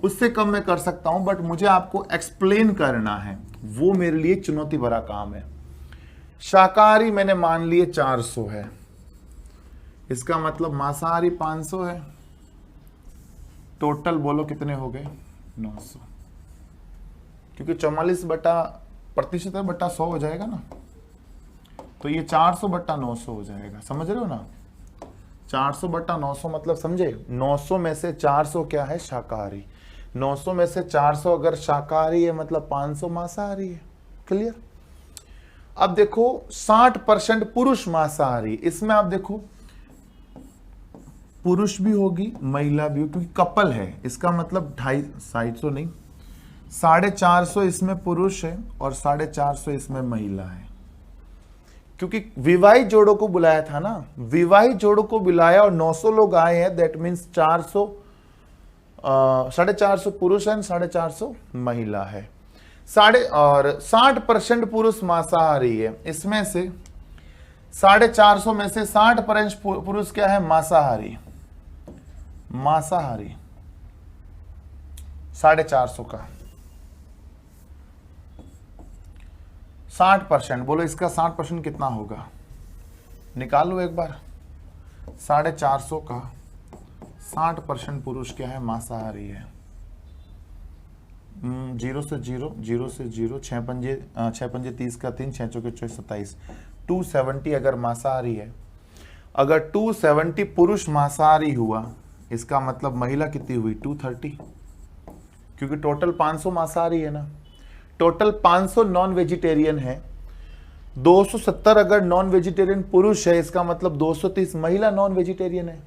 उससे कम में कर सकता हूं, बट मुझे आपको एक्सप्लेन करना है, वो मेरे लिए चुनौती भरा काम है। शाकाहारी मैंने मान लिए 400 है, इसका मतलब मांसाहारी 500 है। टोटल बोलो कितने हो गए? 900, क्योंकि 44% है बटा 100 हो जाएगा ना, तो ये 400/900 हो जाएगा। समझ रहे हो ना? 400/900 मतलब समझे? 900 में से 400 क्या है? शाकाहारी। 900 में से 400 अगर शाकाहारी है मतलब 500 मांसाहारी है। क्लियर? अब देखो 60% पुरुष मांसाहारी, इसमें आप देखो पुरुष भी होगी महिला भी होगी, क्योंकि कपल है, इसका मतलब 250 नहीं 450 इसमें पुरुष है और 450 इसमें महिला है, क्योंकि विवाहित जोड़ों को बुलाया था ना, विवाहित जोड़ों को बुलाया और 900 लोग आए हैं, दैट मीन्स 450 पुरुष है, 450 महिला है। 60% पुरुष मांसाहारी है, इसमें से 450 में से 60% पुरुष क्या है? मांसाहारी। मांसाहारी 450 का 60%, बोलो इसका 60% कितना होगा? निकालो एक बार। 450 का 60% पुरुष क्या है? मांसाहारी है। 0 से 0, 0 से 0, 6 पंजे 30 का 3, 6 चौके 24, 27, 270 अगर मांसाहारी है, अगर 270 पुरुष मांसाहारी हुआ, इसका मतलब महिला कितनी हुई? 230, क्योंकि टोटल 500 मांसाहारी है ना, टोटल 500 नॉन वेजिटेरियन है। 270 अगर नॉन वेजिटेरियन पुरुष है, इसका मतलब 230 महिला नॉन वेजिटेरियन है।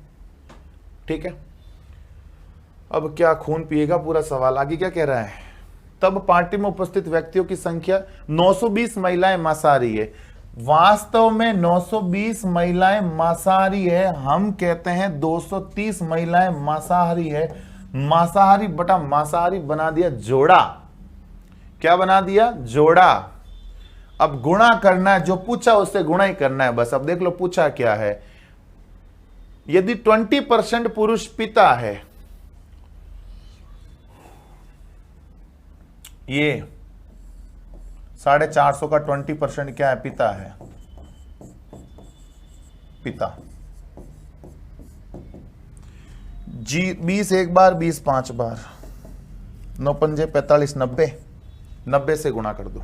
ठीक है, अब क्या खून पिएगा पूरा सवाल। आगे क्या कह रहा है? तब पार्टी में उपस्थित व्यक्तियों की संख्या 920 महिलाएं मांसाहारी है। वास्तव में 920 महिलाएं मांसाहारी है, हम कहते हैं 230 महिलाएं मांसाहारी है। मांसाहारी बटा मांसाहारी बना दिया जोड़ा। क्या बना दिया? जोड़ा। अब गुणा करना है, जो पूछा उससे गुणा ही करना है बस। अब देख लो पूछा क्या है। यदि 20% पुरुष पिता है, ये 450 का 20% क्या है? पिता है। पिता 20 एक बार, 20 5 बार, 9 पंजे 45, 90 से गुणा कर दो।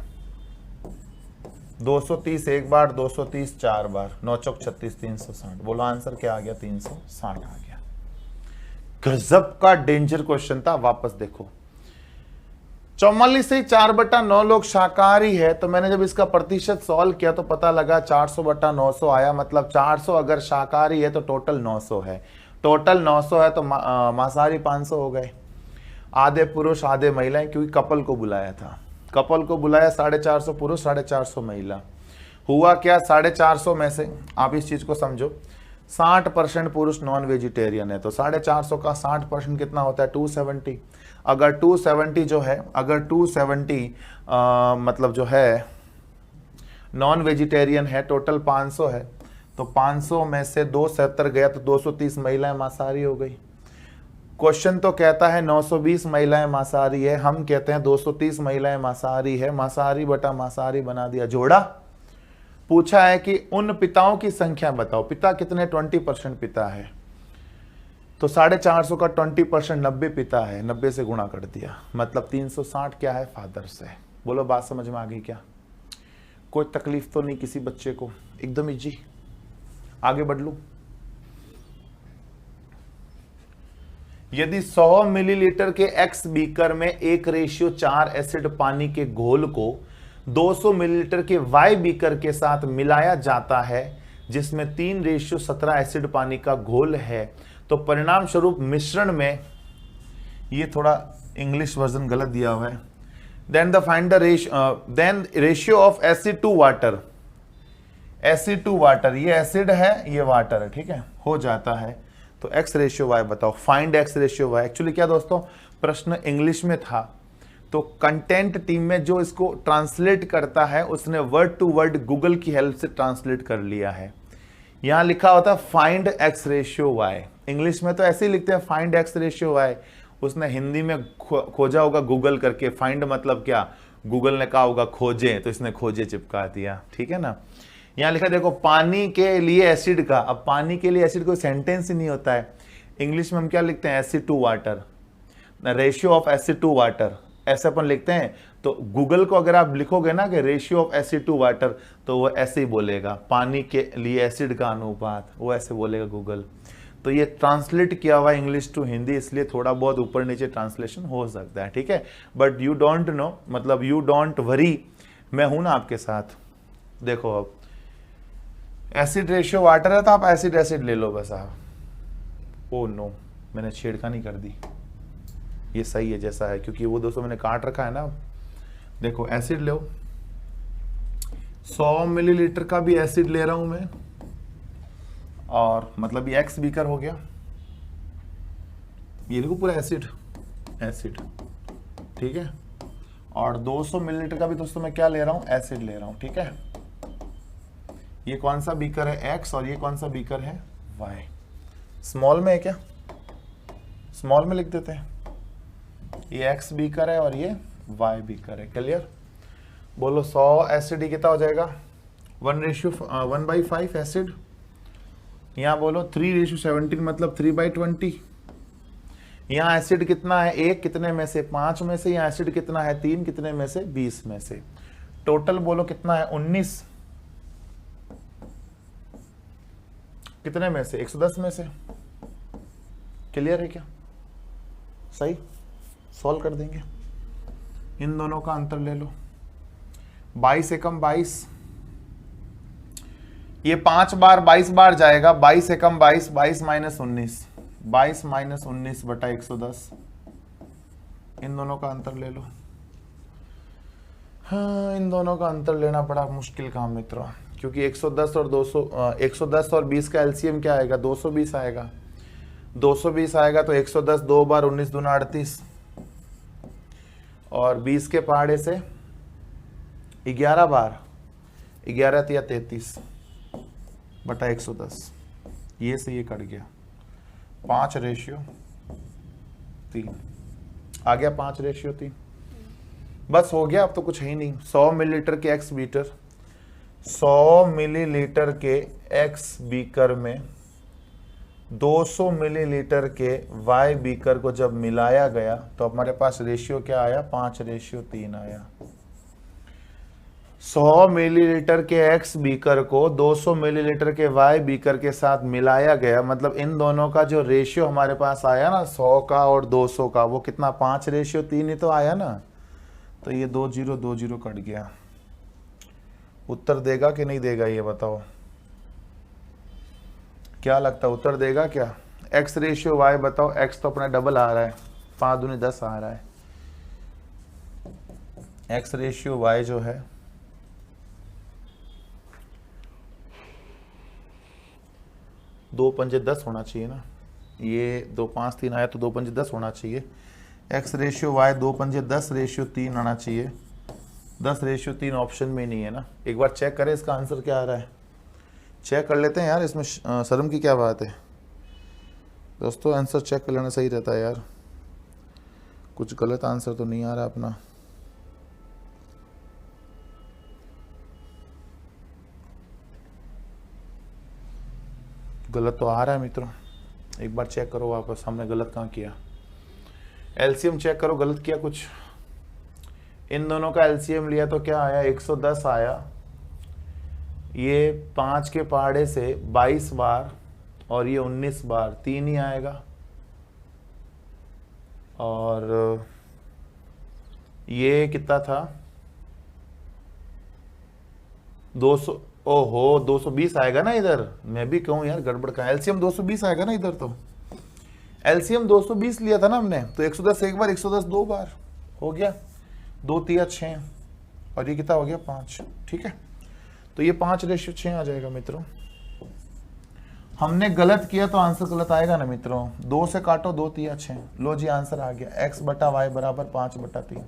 230 एक बार, 230 4 बार, 9 चौक 36, 360। बोलो आंसर क्या आ गया? 360 आ गया। गजब का डेंजर क्वेश्चन था। वापस देखो, 44 से 4/9 लोग शाकाहारी है, तो मैंने जब इसका प्रतिशत सॉल्व किया तो पता लगा 400/900 आया। मतलब 400 अगर शाकाहारी है तो टोटल 900 है, टोटल 900 है तो मांसाहारी 500 हो गए। आधे पुरुष आधे महिलाएं, क्योंकि कपल को बुलाया था। कपल को बुलाया, 450 पुरुष 450 महिला। हुआ क्या? 450 में से आप इस चीज को समझो, 60% पुरुष नॉन वेजिटेरियन है, तो 450 का 60% कितना होता है? 270। अगर 270 जो है, अगर 270 मतलब जो है नॉन वेजिटेरियन है, टोटल 500 है, तो 500 में से 270 गया तो 230 महिलाएं मांसाहारी हो गई। क्वेश्चन तो कहता है 920 महिलाएं मांसाहारी है, हम कहते हैं 230 महिलाएं मांसाहारी है। मांसाहारी बटा मांसाहारी बना दिया जोड़ा। पूछा है कि उन पिताओं की संख्या बताओ। पिता कितने? 20% पिता है, तो 450 का 20% 90 पिता है, 90 से गुणा कर दिया, मतलब 360 क्या है? फादर्स है। बोलो बात समझ में आ गई क्या? कोई तकलीफ तो नहीं किसी बच्चे को? एकदम इजी। आगे बढ़ लूं। यदि 100 मिलीलीटर के एक्स बीकर में 1:4 एसिड पानी के घोल को 200 मिलीलीटर के वाई बीकर के साथ मिलाया जाता है, जिसमें 3:17 एसिड पानी का घोल है, तो परिणाम स्वरूप मिश्रण में, ये थोड़ा इंग्लिश वर्जन गलत दिया हुआ है, then ratio of acid to water, acid to water, ये एसिड है ये वाटर है, ठीक है, हो जाता है। तो x रेशियो y बताओ, find x ratio y। Actually क्या दोस्तों, प्रश्न इंग्लिश में था, तो कंटेंट टीम में जो इसको ट्रांसलेट करता है उसने वर्ड टू वर्ड गूगल की हेल्प से ट्रांसलेट कर लिया है। यहां लिखा होता है find x ratio y, English में तो ऐसे ही लिखते हैं फाइंड x रेशियो y, उसने हिंदी में खोजा होगा गूगल करके। फाइंड मतलब क्या, गूगल ने कहा होगा खोजे, तो इसने खोजे चिपका दिया, ठीक है ना। यहां लिखा देखो पानी के लिए एसिड का, अब पानी के लिए एसिड कोई सेंटेंस ही नहीं होता है, इंग्लिश में हम क्या लिखते हैं, acid to water, ratio of acid to water, ऐसे अपन लिखते हैं। तो गूगल को अगर आप लिखोगे ना कि ratio of acid to water, तो वो ऐसे ही बोलेगा, पानी के लिए एसिड का अनुपात, वो ऐसे बोलेगा गूगल। तो ये ट्रांसलेट किया हुआ इंग्लिश टू हिंदी, इसलिए थोड़ा बहुत ऊपर नीचे ट्रांसलेशन हो सकता है, ठीक है। बट यू डोंट नो, मतलब यू डोंट वरी, मैं हूं ना आपके साथ। देखो अब एसिड रेशियो वाटर है तो आप एसिड एसिड ले लो बस आप। ओ नो, मैंने छेड़खानी कर दी, ये सही है जैसा है, क्योंकि वो दोस्तों मैंने काट रखा है ना। देखो एसिड लो, 100 मिलीलीटर का भी एसिड ले रहा हूं मैं, और मतलब ये एक्स बीकर हो गया, ये देखो पूरा एसिड एसिड, ठीक है। और 200 मिलीलीटर का भी दोस्तों मैं क्या ले रहा हूं, एसिड ले रहा हूं, ठीक है। ये कौन सा बीकर है, एक्स, और ये कौन सा बीकर है, वाई। स्मॉल में है क्या, स्मॉल में लिख देते हैं, ये एक्स बीकर है और ये वाई बीकर है, क्लियर। बोलो 100 एसिड कितना हो जाएगा, 1/5 एसिड। यहाँ बोलो 3:17 मतलब 3/20। यहाँ एसिड कितना है, एक कितने में से, 5 में से। यहाँ एसिड कितना है, 3 कितने में से, 20 में से। टोटल बोलो कितना है, 19 कितने में से, 110 में से। क्लियर है क्या, सही, सॉल्व कर देंगे। इन दोनों का अंतर ले लो, 22 एकम 22, ये 5 बार 22 बार जाएगा, 22 एकम 22, 22 माइनस 19, 22 माइनस 19 बटा 110। इन दोनों का अंतर ले लो। हाँ, इन दोनों का अंतर लेना बड़ा मुश्किल काम मित्रों, क्योंकि 110 और 200, 110 और 20 का एलसीएम क्या आएगा, 220 आएगा। 220 आएगा तो 110 2 बार 19 दूना 38, और 20 के पहाड़े से 11 बार, 11 तिया 33 बटा 110, ये से ये कट गया, 5:3 आ गया, 5:3। बस हो गया, अब तो कुछ है ही नहीं। 100 मिलीलीटर के एक्स बीटर, 100 मिलीलीटर के एक्स बीकर में 200 मिलीलीटर के वाई बीकर को जब मिलाया गया तो हमारे पास रेशियो क्या आया, 5:3 आया। 100 मिलीलीटर के एक्स बीकर को 200 मिलीलीटर के वाई बीकर के साथ मिलाया गया, मतलब इन दोनों का जो रेशियो हमारे पास आया ना, 100 का और 200 का, वो कितना, 5:3 ही तो आया ना। तो ये 2 0 2 0 कट गया। उत्तर देगा कि नहीं देगा, ये बताओ, क्या लगता है उत्तर देगा क्या। एक्स रेशियो वाई बताओ, एक्स तो अपना डबल आ रहा है, 5 दूनी 10 आ रहा है। एक्स रेशियो वाई जो है 2 पंजे 10 होना चाहिए ना, ये 2 5 3 आया तो 2 पंजे 10 होना चाहिए। एक्स रेशियो वाई 2 पंजे 10 रेशियो 3 आना चाहिए। 10 रेशियो 3 ऑप्शन में नहीं है ना। एक बार चेक करें इसका आंसर क्या आ रहा है, चेक कर लेते हैं यार, इसमें शर्म की क्या बात है दोस्तों, आंसर चेक कर लेना सही रहता है यार। कुछ गलत आंसर तो नहीं आ रहा अपना। गलत तो आ रहा है मित्रों, एक बार चेक करो वापस, हमने गलत कहाँ किया। एलसीएम चेक करो, गलत किया कुछ। इन दोनों का एलसीएम लिया तो क्या आया, 110 आया। ये 5 के पहाड़े से 22 बार और ये 19 बार, 3 ही आएगा। और ये कितना था, 200, ओहो 220 आएगा ना इधर। मैं भी कहूँ यार गड़बड़ का, एलसीएम 220 आएगा ना इधर। तो एलसीएम 220 लिया था ना हमने, तो 110 एक बार, 110 2 बार, हो गया 2 3 6, और ये कितना हो गया 5, ठीक है। तो ये 5:6 आ जाएगा मित्रों। हमने गलत किया तो आंसर गलत आएगा ना मित्रों। 2 से काटो, 2 तिया 6। लो जी आंसर आ गया, x बटा वाई बराबर 5/3।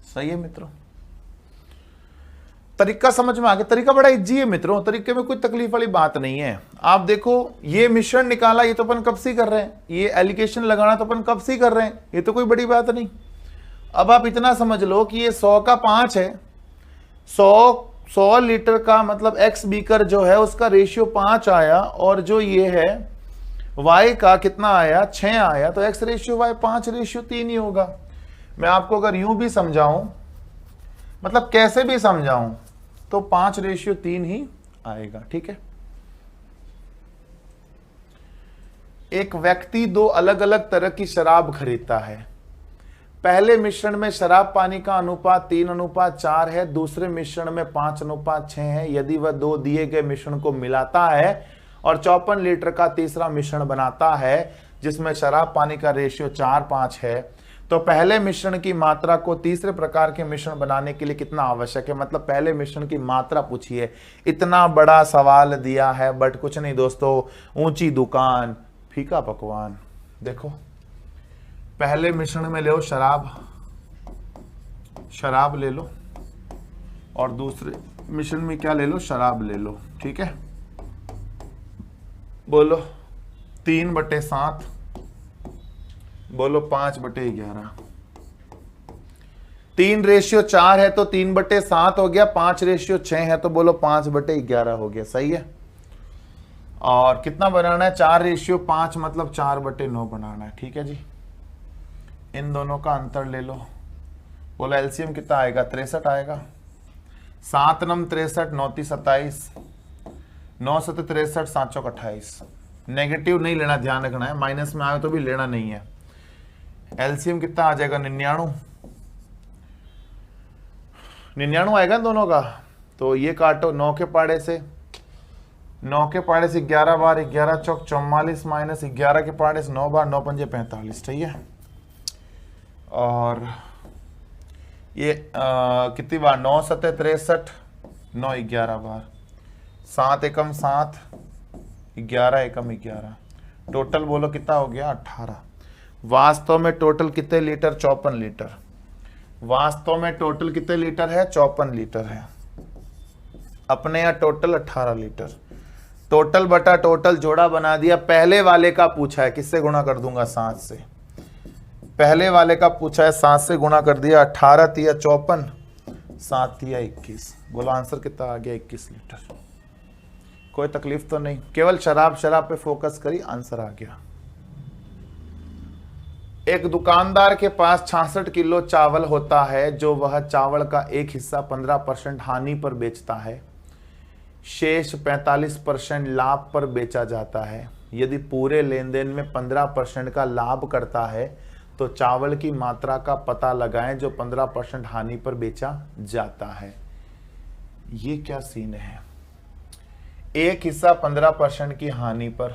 सही है मित्रों, तरीका समझ में आ गया। तरीका बड़ा इजी है मित्रों, तरीके में कोई तकलीफ वाली बात नहीं है। आप देखो ये मिश्रण निकाला, ये तो अपन कब से कर रहे हैं, ये एलिगेशन लगाना तो अपन कब से कर रहे हैं, ये तो कोई बड़ी बात नहीं। अब आप इतना समझ लो कि ये 100 का 5 है, 100 लीटर का मतलब एक्स बीकर जो है उसका रेशियो 5 आया, और जो ये है वाई का कितना आया, 6 आया, तो एक्स रेशियो वाई 5/3 ही होगा। मैं आपको अगर यूं भी समझाऊं, मतलब कैसे भी समझाऊं, तो 5/3 ही आएगा। ठीक है, एक व्यक्ति 2 अलग अलग तरह की शराब खरीदता है। पहले मिश्रण में शराब पानी का अनुपात 3:4 है, दूसरे मिश्रण में 5:6 है। यदि वह 2 दिए गए मिश्रण को मिलाता है और 54 लीटर का तीसरा मिश्रण बनाता है जिसमें शराब पानी का रेशियो 4:5 है, तो पहले मिश्रण की मात्रा को तीसरे प्रकार के मिश्रण बनाने के लिए कितना आवश्यक है। मतलब पहले मिश्रण की मात्रा पूछी है। इतना बड़ा सवाल दिया है, बट कुछ नहीं दोस्तों, ऊंची दुकान फीका पकवान। देखो पहले मिश्रण में ले लो शराब ले लो, और दूसरे मिश्रण में क्या ले लो, शराब ले लो। ठीक है, बोलो 3/7, बोलो 5/11। 3/4 है तो 3/7 हो गया, 5/6 है तो बोलो 5/11 हो गया। सही है, और कितना बनाना है, 4/5 मतलब 4/9 बनाना है। ठीक है जी, इन दोनों का अंतर ले लो, बोलो एलसीएम कितना आएगा, 63 आएगा। 7 9 63, 9 3 27, 9 7 63, 7 चौक 28। नेगेटिव नहीं लेना, ध्यान रखना है, माइनस में आए तो भी लेना नहीं है। एलसीएम कितना आ जाएगा, 99 आएगा दोनों का। तो ये काटो 9 के पाड़े से, 11 बार 11 चौक 44 माइनस 11 के पाड़े से 9 बार, 9 पंजे 45। ठीक है, और ये कितनी बार, 9 7 63, 9 11 बार, 7 एकम 7, 11 एकम 11, टोटल बोलो कितना हो गया, 18। वास्तव में टोटल कितने लीटर, 54 लीटर। वास्तव में टोटल कितने लीटर है, 54 लीटर है। अपने यहाँ टोटल 18 लीटर। टोटल बटा टोटल जोड़ा बना दिया। पहले वाले का पूछा है, किससे गुणा कर दूंगा, 7 से। पहले वाले का पूछा है, 7 से गुणा कर दिया, 18 तिया 54, 7 तिया 21। बोलो आंसर कितना आ गया, 21 लीटर। कोई तकलीफ तो नहीं, केवल शराब पे फोकस करी, आंसर आ गया। एक दुकानदार के पास 66 किलो चावल होता है, जो वह चावल का एक हिस्सा 15% हानि पर बेचता है, शेष 45% लाभ पर बेचा जाता है। यदि पूरे लेन देन में 15% का लाभ करता है तो चावल की मात्रा का पता लगाएं जो 15% हानि पर बेचा जाता है। ये क्या सीन है, एक हिस्सा 15% की हानि पर,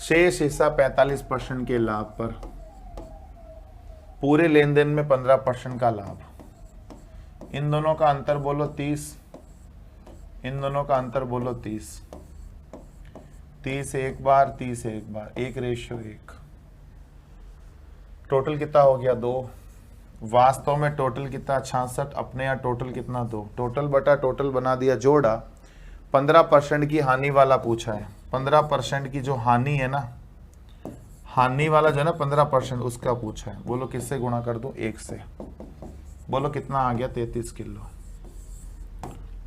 शेष हिस्सा 45% के लाभ पर, पूरे लेन देन में 15% का लाभ। इन दोनों का अंतर बोलो 30, इन दोनों का अंतर बोलो 30। 30 एक बार, 30 एक बार, 1/1। टोटल कितना हो गया, 2। वास्तव में टोटल कितना, 66। अपने यहाँ टोटल कितना, 2। टोटल बटा टोटल बना दिया जोड़ा। 15% की हानि वाला पूछा है। 15% की जो हानि है ना, हानि वाला जो है ना 15%, उसका पूछा है। बोलो किससे गुणा कर दूं, 1 से। बोलो कितना आ गया, 33 किलो।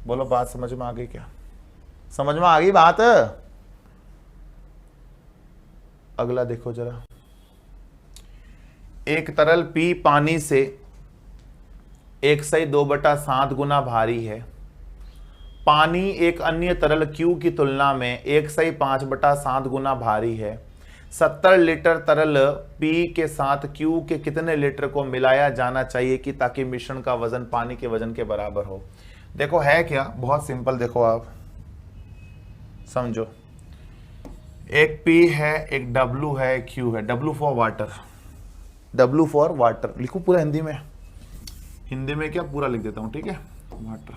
बोलो बात समझ में आ गई क्या, समझ में आ गई बात। अगला देखो जरा। एक तरल P पानी से 1/2/7 गुना भारी है। पानी एक अन्य तरल Q की तुलना में 1/5/7 गुना भारी है। 70 लीटर तरल P के साथ Q के कितने लीटर को मिलाया जाना चाहिए कि ताकि मिश्रण का वजन पानी के वजन के बराबर हो। देखो है क्या, बहुत सिंपल। देखो आप समझो, एक P है, एक W है, एक Q है। W for water, W for water लिखो पूरा हिंदी में। हिंदी में क्या पूरा लिख देता हूं, ठीक है। वाटर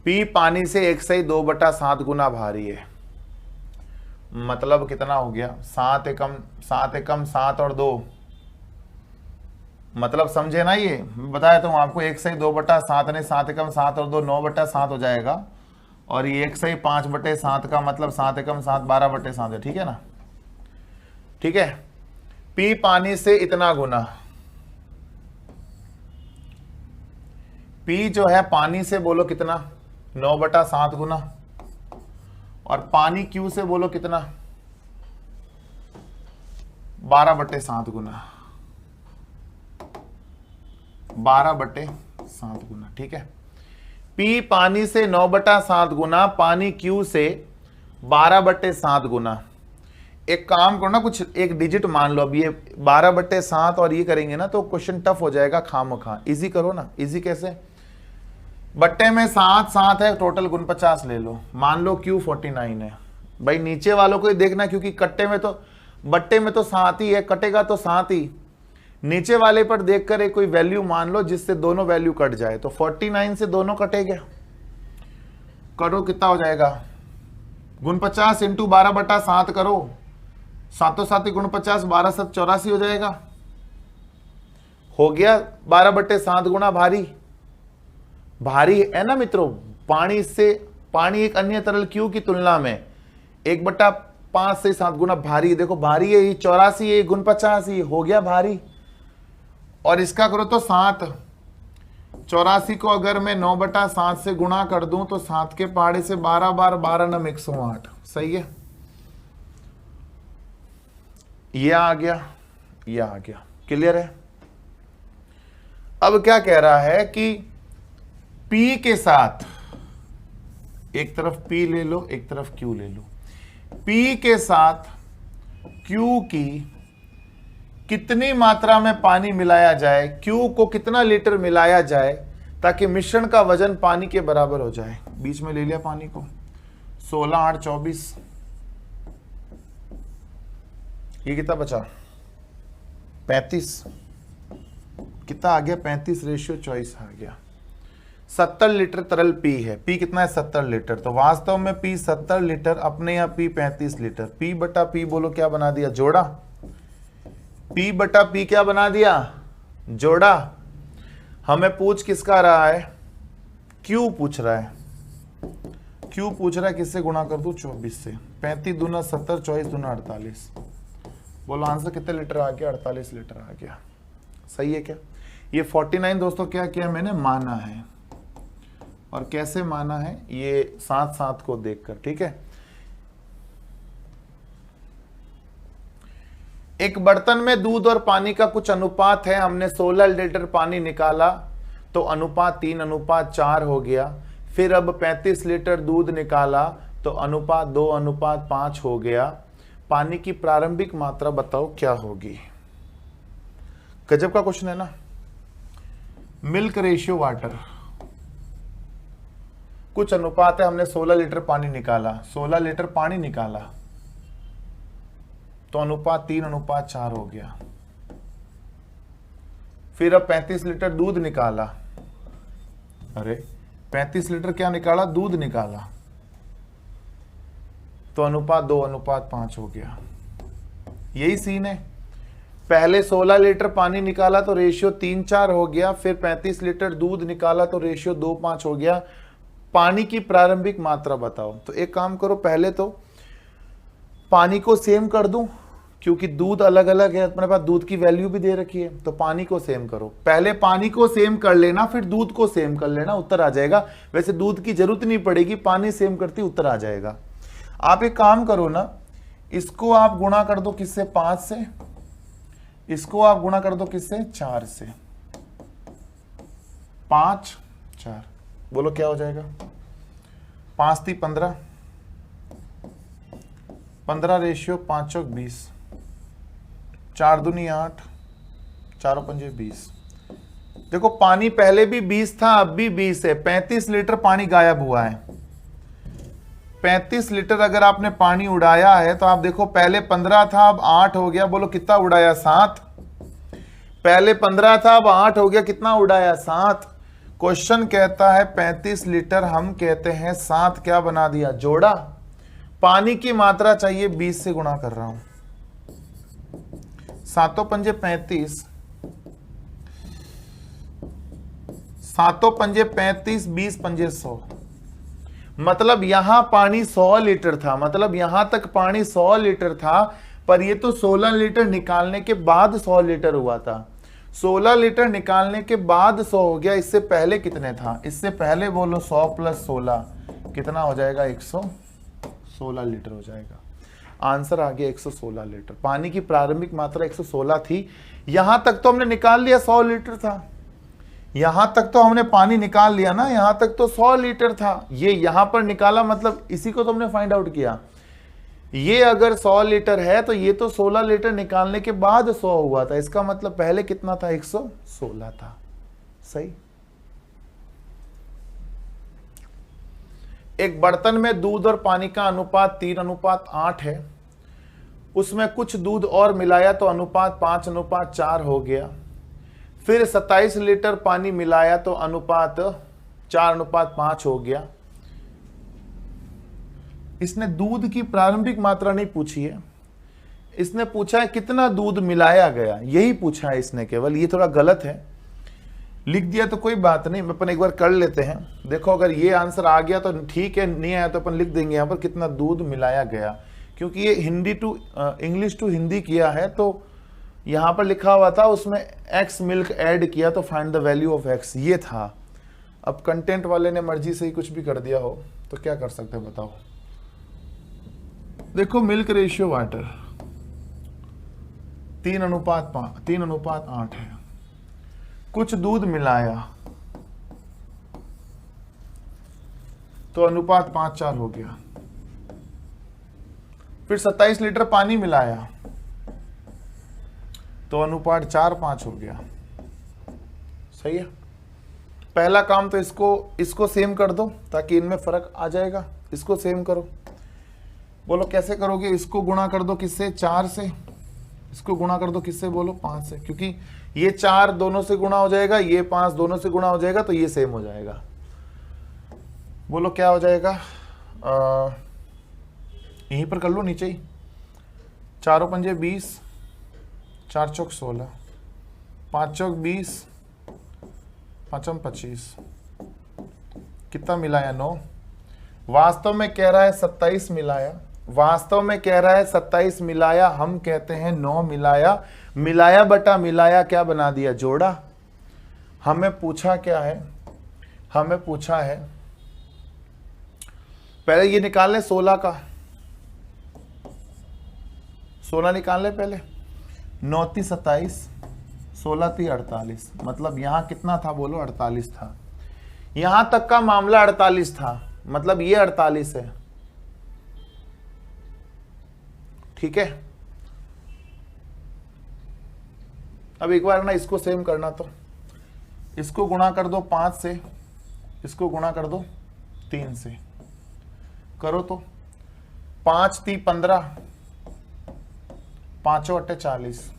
P पानी से 1/2/7 गुना भारी है। मतलब कितना हो गया, 7 एकम 7 और 2, मतलब समझे ना, ये बताया तो आपको 1/2/7 ने 7 एकम 7 और 2 9/7 हो जाएगा, और ये 1/5/7 का मतलब 7 एकम 7 12/7 है, ठीक है ना। ठीक है, P पानी से इतना गुना, P जो है पानी से बोलो कितना 9/7 गुना, और पानी Q से बोलो कितना 12/7 गुना, 12/7 गुना। ठीक है, P पानी से 9/7 गुना, पानी Q से 12/7 गुना। एक काम करो ना, कुछ एक डिजिट मान लो। अब ये 12/7 और ये करेंगे ना तो क्वेश्चन टफ हो जाएगा, खामखा। इजी करो ना। इजी कैसे, बट्टे में 7 है, टोटल 49 ले लो। मान लो Q 49 है। भाई नीचे वालों को ही देखना, क्योंकि कट्टे में तो बट्टे में तो 7 ही है, कटेगा तो 7 ही। नीचे वाले पर देखकर एक कोई वैल्यू मान लो जिससे दोनों वैल्यू कट जाए। तो 49 से दोनों कटेगा, करो कितना हो जाएगा 49 इंटू 12/7 करो, 7 7 49, 12 7 84 हो जाएगा। हो गया 12/7 गुना भारी। भारी है ना मित्रों, पानी से, पानी एक अन्य तरल Q की तुलना में 1/5 से 7 गुना भारी। देखो भारी है, ये 84 है, 49 ही हो गया भारी। और इसका करो तो 7, 84 को अगर मैं 9/7 से गुणा कर दूं तो 7 के पहाड़े से 12 बार 12 9 108। सही है, ये आ गया, ये आ गया। क्लियर है। अब क्या कह रहा है कि P के साथ, एक तरफ P ले लो, एक तरफ Q ले लो। P के साथ Q की कितनी मात्रा में पानी मिलाया जाए, Q को कितना लीटर मिलाया जाए ताकि मिश्रण का वजन पानी के बराबर हो जाए। बीच में ले लिया पानी को, 16 8 24, ये कितना बचा 35, कितना आ गया 35:24 आ गया। 70 लीटर तरल P है। P कितना है 70 लीटर, तो वास्तव में P 70 लीटर, अपने यहाँ P 35 लीटर। P बटा P बोलो क्या बना दिया, जोड़ा। P बटा P क्या बना दिया, जोड़ा। हमें पूछ किसका रहा है, Q पूछ रहा है। Q पूछ रहा है किससे गुणा कर दूं, 24 से। 35 दूना 70, 24 दूना 48। बोलो आंसर कितने लीटर आ गया, 48 लीटर आ गया। सही है क्या। ये 49 दोस्तों क्या किया मैंने, माना है। और कैसे माना है, ये 7 7 को देखकर। ठीक है, एक बर्तन में दूध और पानी का कुछ अनुपात है। हमने 16 लीटर पानी निकाला तो अनुपात 3:4 हो गया। फिर अब 35 लीटर दूध निकाला तो अनुपात 2:5 हो गया। पानी की प्रारंभिक मात्रा बताओ क्या होगी। गजब का क्वेश्चन है ना। मिल्क रेशियो वाटर, कुछ अनुपात है। हमने 16 लीटर पानी निकाला, 16 लीटर पानी निकाला तो अनुपात 3:4 हो गया। फिर अब 35 लीटर दूध निकाला, अरे 35 लीटर क्या निकाला, दूध निकाला तो अनुपात 2:5 हो गया। यही सीन है। पहले 16 लीटर पानी निकाला तो रेशियो 3:4 हो गया। फिर 35 लीटर दूध निकाला तो रेशियो 2:5 हो गया। पानी की प्रारंभिक मात्रा बताओ। तो एक काम करो, पहले तो पानी को सेम कर दूं, क्योंकि दूध अलग अलग है, अपने पास दूध की वैल्यू भी दे रखी है। तो पानी को सेम करो, पहले पानी को सेम कर लेना, फिर दूध को सेम कर लेना, उत्तर आ जाएगा। वैसे दूध की जरूरत नहीं पड़ेगी, पानी सेम करती उत्तर आ जाएगा। आप एक काम करो ना, इसको आप गुणा कर दो किससे, 5 से। इसको आप गुणा कर दो किससे, 4 से। 5 4, बोलो क्या हो जाएगा, 5 3 15, 15 रेशियो 5 चौक 20, 4 दूनी 8, 4 पंजे 20। देखो पानी पहले भी 20 था, अब भी 20 है। 35 लीटर पानी गायब हुआ है। 35 लीटर अगर आपने पानी उड़ाया है तो आप देखो, पहले 15 था अब 8 हो गया। बोलो कितना उड़ाया, 7। पहले 15 था अब 8 हो गया, कितना उड़ाया, 7। क्वेश्चन कहता है 35 लीटर, हम कहते हैं 7 क्या बना दिया, जोड़ा। पानी की मात्रा चाहिए, 20 से गुणा कर रहा हूं। 7 पंजे 35, 7 पंजे 35, 20 पंजे 100। मतलब यहां पानी 100 लीटर था, मतलब यहां तक पानी 100 लीटर था, पर ये तो 16 लीटर निकालने के बाद 100 लीटर हुआ था। 16 लीटर निकालने के बाद 100 हो गया। इससे पहले कितने था, इससे पहले बोलो 100 प्लस 16 कितना हो जाएगा, 116 लीटर हो जाएगा। आंसर आ गया 116 लीटर। पानी की प्रारंभिक मात्रा 116 थी। यहां तक तो हमने निकाल लिया 100 लीटर था, यहां तक तो हमने पानी निकाल लिया ना, यहां तक तो 100 लीटर था। ये यहां पर निकाला, मतलब इसी को तो हमने फाइंड आउट किया। ये अगर 100 लीटर है तो ये तो 16 लीटर निकालने के बाद 100 हुआ था, इसका मतलब पहले कितना था, 116 था। सही। एक बर्तन में दूध और पानी का अनुपात 3:8 है, उसमें कुछ दूध और मिलाया तो अनुपात 5:4 हो गया। फिर 27 लीटर पानी मिलाया तो अनुपात 4:5 हो गया। इसने दूध की प्रारंभिक मात्रा नहीं पूछी है, इसने पूछा है कितना दूध मिलाया गया, यही पूछा है इसने केवल। ये थोड़ा गलत है, लिख दिया तो कोई बात नहीं, अपन एक बार कर लेते हैं। देखो अगर ये आंसर आ गया तो ठीक है, नहीं आया तो अपन लिख देंगे यहाँ पर कितना दूध मिलाया गया, क्योंकि ये Hindi to English to Hindi किया है, तो यहाँ पर लिखा हुआ था उसमें एक्स मिल्क ऐड किया तो find the value of x, ये था। अब कंटेंट वाले ने मर्जी से ही कुछ भी कर दिया हो तो क्या कर सकते हैं बताओ। देखो मिल्क रेशियो वाटर 3:8 है, कुछ दूध मिलाया तो अनुपात 5:4 हो गया। फिर 27 लीटर पानी मिलाया तो अनुपात 4:5 हो गया। सही है। पहला काम तो इसको सेम कर दो ताकि इनमें फर्क आ जाएगा। इसको सेम करो, बोलो कैसे करोगे। इसको गुणा कर दो किससे, 4 से। इसको गुणा कर दो किससे, बोलो 5 से, क्योंकि ये 4 दोनों से गुणा हो जाएगा, ये 5 दोनों से गुणा हो जाएगा, तो ये सेम हो जाएगा। बोलो क्या हो जाएगा, यहीं पर कर लो नीचे ही। 4 पंजे 20, 4 चौक 16, 5 चौक 20, 5 25, कितना मिलाया, 9। वास्तव में कह रहा है 27 मिलाया, वास्तव में कह रहा है 27 मिलाया, हम कहते हैं 9 मिलाया। मिलाया बटा मिलाया क्या बना दिया, जोड़ा। हमें पूछा क्या है, हमें पूछा है पहले ये निकाल ले 16 का, 16 निकाल ले पहले। 9 × 27, 16 × 48, मतलब यहां कितना था, बोलो 48 था। यहां तक का मामला 48 था, मतलब ये 48 है। ठीक है। अब एक बार ना इसको सेम करना, तो इसको गुणा कर दो 5 से, इसको गुणा कर दो 3 से, करो तो 5 × 3 = 15, 5 × 8 = 40।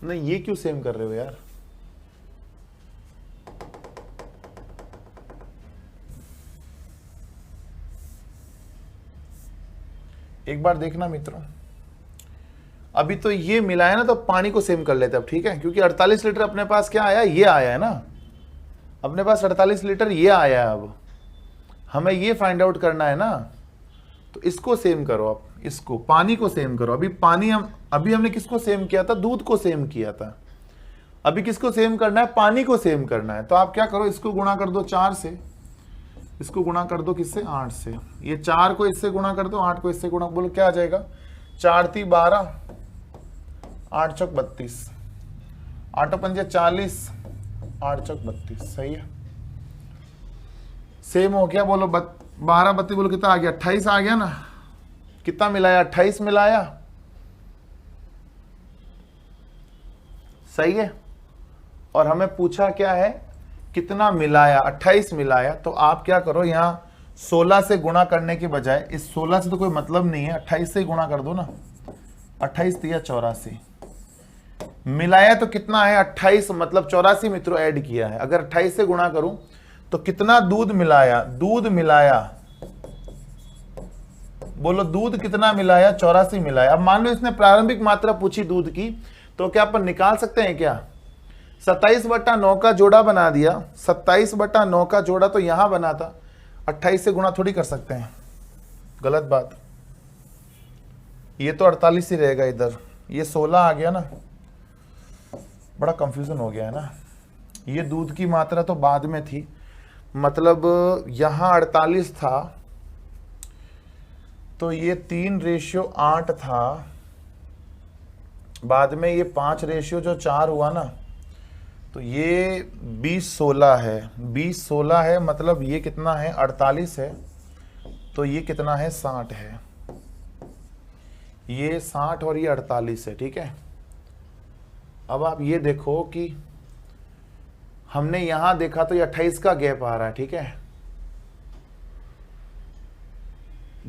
नहीं ये क्यों सेम कर रहे हो यार, एक बार देखना मित्रों। अभी तो ये मिलाया ना, तो पानी को सेम कर लेते अब, ठीक है, क्योंकि 48 लीटर अपने पास क्या आया, ये आया है ना, अपने पास 48 लीटर ये आया है। अब हमें ये फाइंड आउट करना है ना, तो इसको सेम करो। अब इसको पानी को सेम करो। अभी हमने किसको सेम किया था, दूध को सेम किया था। अभी किसको सेम करना है, पानी को सेम करना है। तो आप क्या करो, इसको गुणा कर दो 4 से, इसको गुणा कर दो किससे, 8 से। ये 4 को इससे गुणा कर दो, 8 को इससे गुणा, बोलो क्या आ जाएगा, 4 × 3 = 12, 8 चौक 32, 8 पंजे 40, 8 चौक 32। सही है, सेम हो गया। बोलो 12 32, बोलो कितना आ गया, 28 आ गया ना। कितना मिलाया, 28 मिलाया। सही है। और हमें पूछा क्या है, कितना मिलाया, 28 मिलाया। तो आप क्या करो, यहां 16 से गुणा करने के बजाय, इस 16 से तो कोई मतलब नहीं है, 28 से गुणा कर दो ना। 28 × 3 = 84, मिलाया तो कितना है 28, मतलब 84 मित्रों ऐड किया है। अगर 28 से गुणा करूं तो कितना दूध मिलाया, दूध मिलाया, बोलो दूध कितना मिलाया, 84 मिलाया। अब मान लो इसने प्रारंभिक मात्रा पूछी दूध की, तो क्या अपन निकाल सकते हैं क्या? 27/9 का जोड़ा बना दिया, 27/9 का जोड़ा तो यहां बना था, 28 से गुणा थोड़ी कर सकते हैं, गलत बात। ये तो 48 ही रहेगा, इधर ये 16 आ गया ना, बड़ा कंफ्यूजन हो गया है ना। ये दूध की मात्रा तो बाद में थी, मतलब यहां 48 था, तो ये 3:8 था, बाद में ये 5:4 हुआ ना, तो ये 20/16 है, 20/16 है, मतलब ये कितना है 48 है, तो ये कितना है 60 है, ये 60 और ये 48 है, ठीक है। अब आप ये देखो कि हमने यहां देखा तो ये 28 का गैप आ रहा है, ठीक है,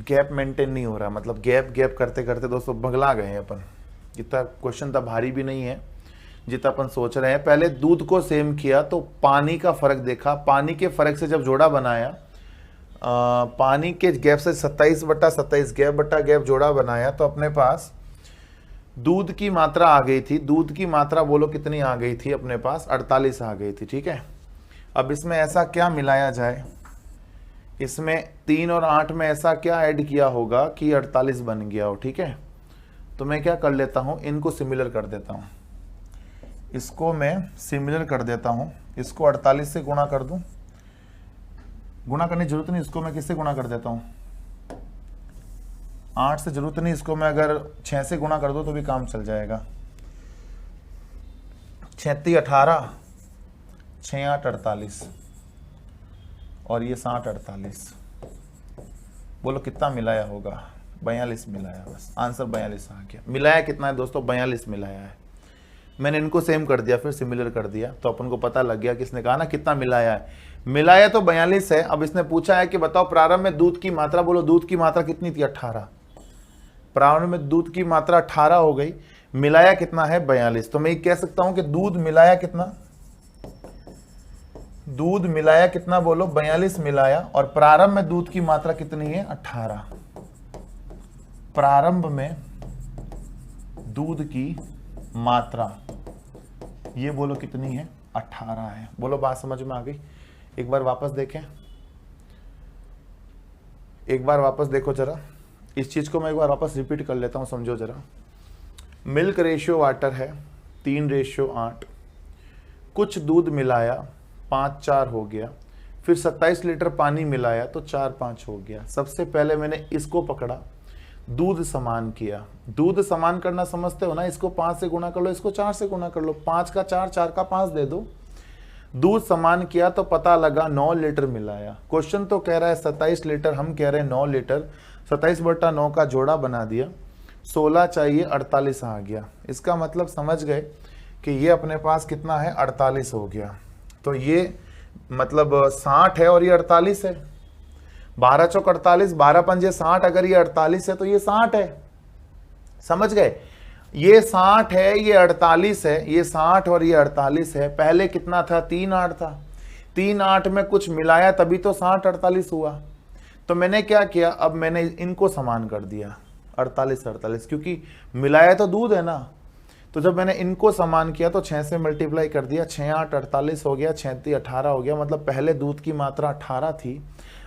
गैप मेंटेन नहीं हो रहा, मतलब गैप करते करते दोस्तों बगला गए हैं अपन। जितना क्वेश्चन था भारी भी नहीं है जितना अपन सोच रहे हैं। पहले दूध को सेम किया तो पानी का फर्क देखा, पानी के फर्क से जब जोड़ा बनाया, पानी के गैप से 27/27 गैप बटा गैप जोड़ा बनाया, तो अपने पास दूध की मात्रा आ गई थी। दूध की मात्रा बोलो कितनी आ गई थी अपने पास, 48 आ गई थी, ठीक है। अब इसमें ऐसा क्या मिलाया जाए, इसमें 3 और 8 में ऐसा क्या ऐड किया होगा कि 48 बन गया हो, ठीक है। तो मैं क्या कर लेता हूं, इनको सिमिलर कर देता हूं, इसको मैं सिमिलर कर देता हूं, इसको 48 से गुणा कर दूं, गुणा करने की जरूरत नहीं, इसको मैं किससे गुणा कर देता हूं, 8 से जरूरत नहीं, इसको मैं अगर 6 से गुणा कर दूं तो भी काम चल जाएगा। 36 18, 6 8 48 और ये 60 48, बोलो कितना मिलाया होगा, 42 मिलाया, बस आंसर 42 आ गया। मिलाया कितना है दोस्तों, 42 मिलाया है। मैंने इनको सेम कर दिया, फिर सिमिलर कर दिया, तो अपन को पता लग गया, किसने कहा ना कितना मिलाया है, मिलाया तो 42 है। अब इसने पूछा है कि बताओ प्रारंभ में दूध की मात्रा, बोलो दूध की मात्रा कितनी थी, 18, प्रारंभ में दूध की मात्रा 18 हो गई, मिलाया कितना है 42। तो मैं कह सकता हूं कि दूध मिलाया कितना, दूध मिलाया कितना, बोलो 42 मिलाया, और प्रारंभ में दूध की मात्रा कितनी है 18, प्रारंभ में दूध की मात्रा ये बोलो कितनी है 18 है। बोलो बात समझ में आ गई। एक बार वापस देखें, एक बार वापस देखो जरा, इस चीज को मैं एक बार वापस रिपीट कर लेता हूं, समझो जरा। मिल्क रेशियो वाटर है 3:8, कुछ दूध मिलाया 5:4 हो गया, फिर 27 लीटर पानी मिलाया तो 4:5 हो गया। सबसे पहले मैंने इसको पकड़ा, दूध समान किया। दूध समान करना समझते हो ना, इसको 5 से गुणा कर लो, इसको 4 से गुणा कर लो, 5 का 4, 4 का 5 दे दो। दूध समान किया तो पता लगा 9 लीटर मिलाया। क्वेश्चन तो कह रहा है 27 लीटर, हम कह रहे हैं 9 लीटर, 27/9 का जोड़ा बना दिया, 16 चाहिए, 48 आ गया। इसका मतलब समझ गए कि ये अपने पास कितना है 48 हो गया। तो ये मतलब 60 है और ये 48 है, 12 चौक 48, 12 पंजे 60, अगर ये 48 है तो ये 60 है, समझ गए। ये 60 है, ये 48 है, ये 60 और ये 48 है। पहले कितना था 3:8 था, 3:8 में कुछ मिलाया तभी तो 60 48 हुआ। तो मैंने क्या किया, अब मैंने इनको समान कर दिया 48 48, क्योंकि मिलाया तो दूध है ना। तो जब मैंने इनको समान किया तो 6 से मल्टीप्लाई कर दिया, 6 8 48 हो गया, 36 18 हो गया। मतलब पहले दूध की मात्रा 18 थी,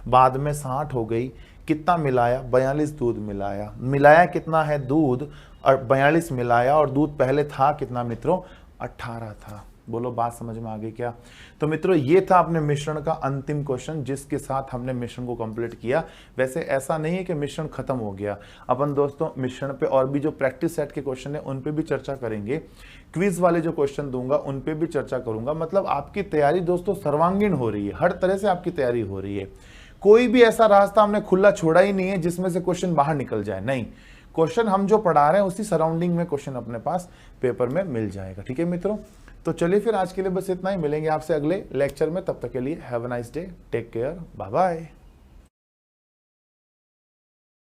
बाद में 60 हो गई। कितना मिलाया 42 दूध मिलाया। मिलाया कितना है दूध, और 42 मिलाया, और दूध पहले था कितना मित्रों 18 था। बोलो बात समझ में आ गई क्या। तो मित्रों ये था अपने मिश्रण का अंतिम क्वेश्चन, जिसके साथ हमने मिश्रण को कंप्लीट किया। वैसे ऐसा नहीं है कि मिश्रण खत्म हो गया, अपन दोस्तों मिश्रण पे और भी जो प्रैक्टिस सेट के क्वेश्चन है उन पे भी चर्चा करेंगे, क्विज वाले जो क्वेश्चन दूंगा उन पे भी चर्चा करूंगा। मतलब आपकी तैयारी दोस्तों सर्वांगीण हो रही है, हर तरह से आपकी तैयारी हो रही है। कोई भी ऐसा रास्ता हमने खुला छोड़ा ही नहीं है जिसमें से क्वेश्चन बाहर निकल जाए, नहीं, क्वेश्चन हम जो पढ़ा रहे हैं उसी सराउंडिंग में क्वेश्चन अपने पास पेपर में मिल जाएगा। ठीक है मित्रों, तो चलिए फिर आज के लिए बस इतना ही, मिलेंगे आपसे अगले लेक्चर में। तब तक के लिए have a nice day, take care, bye bye.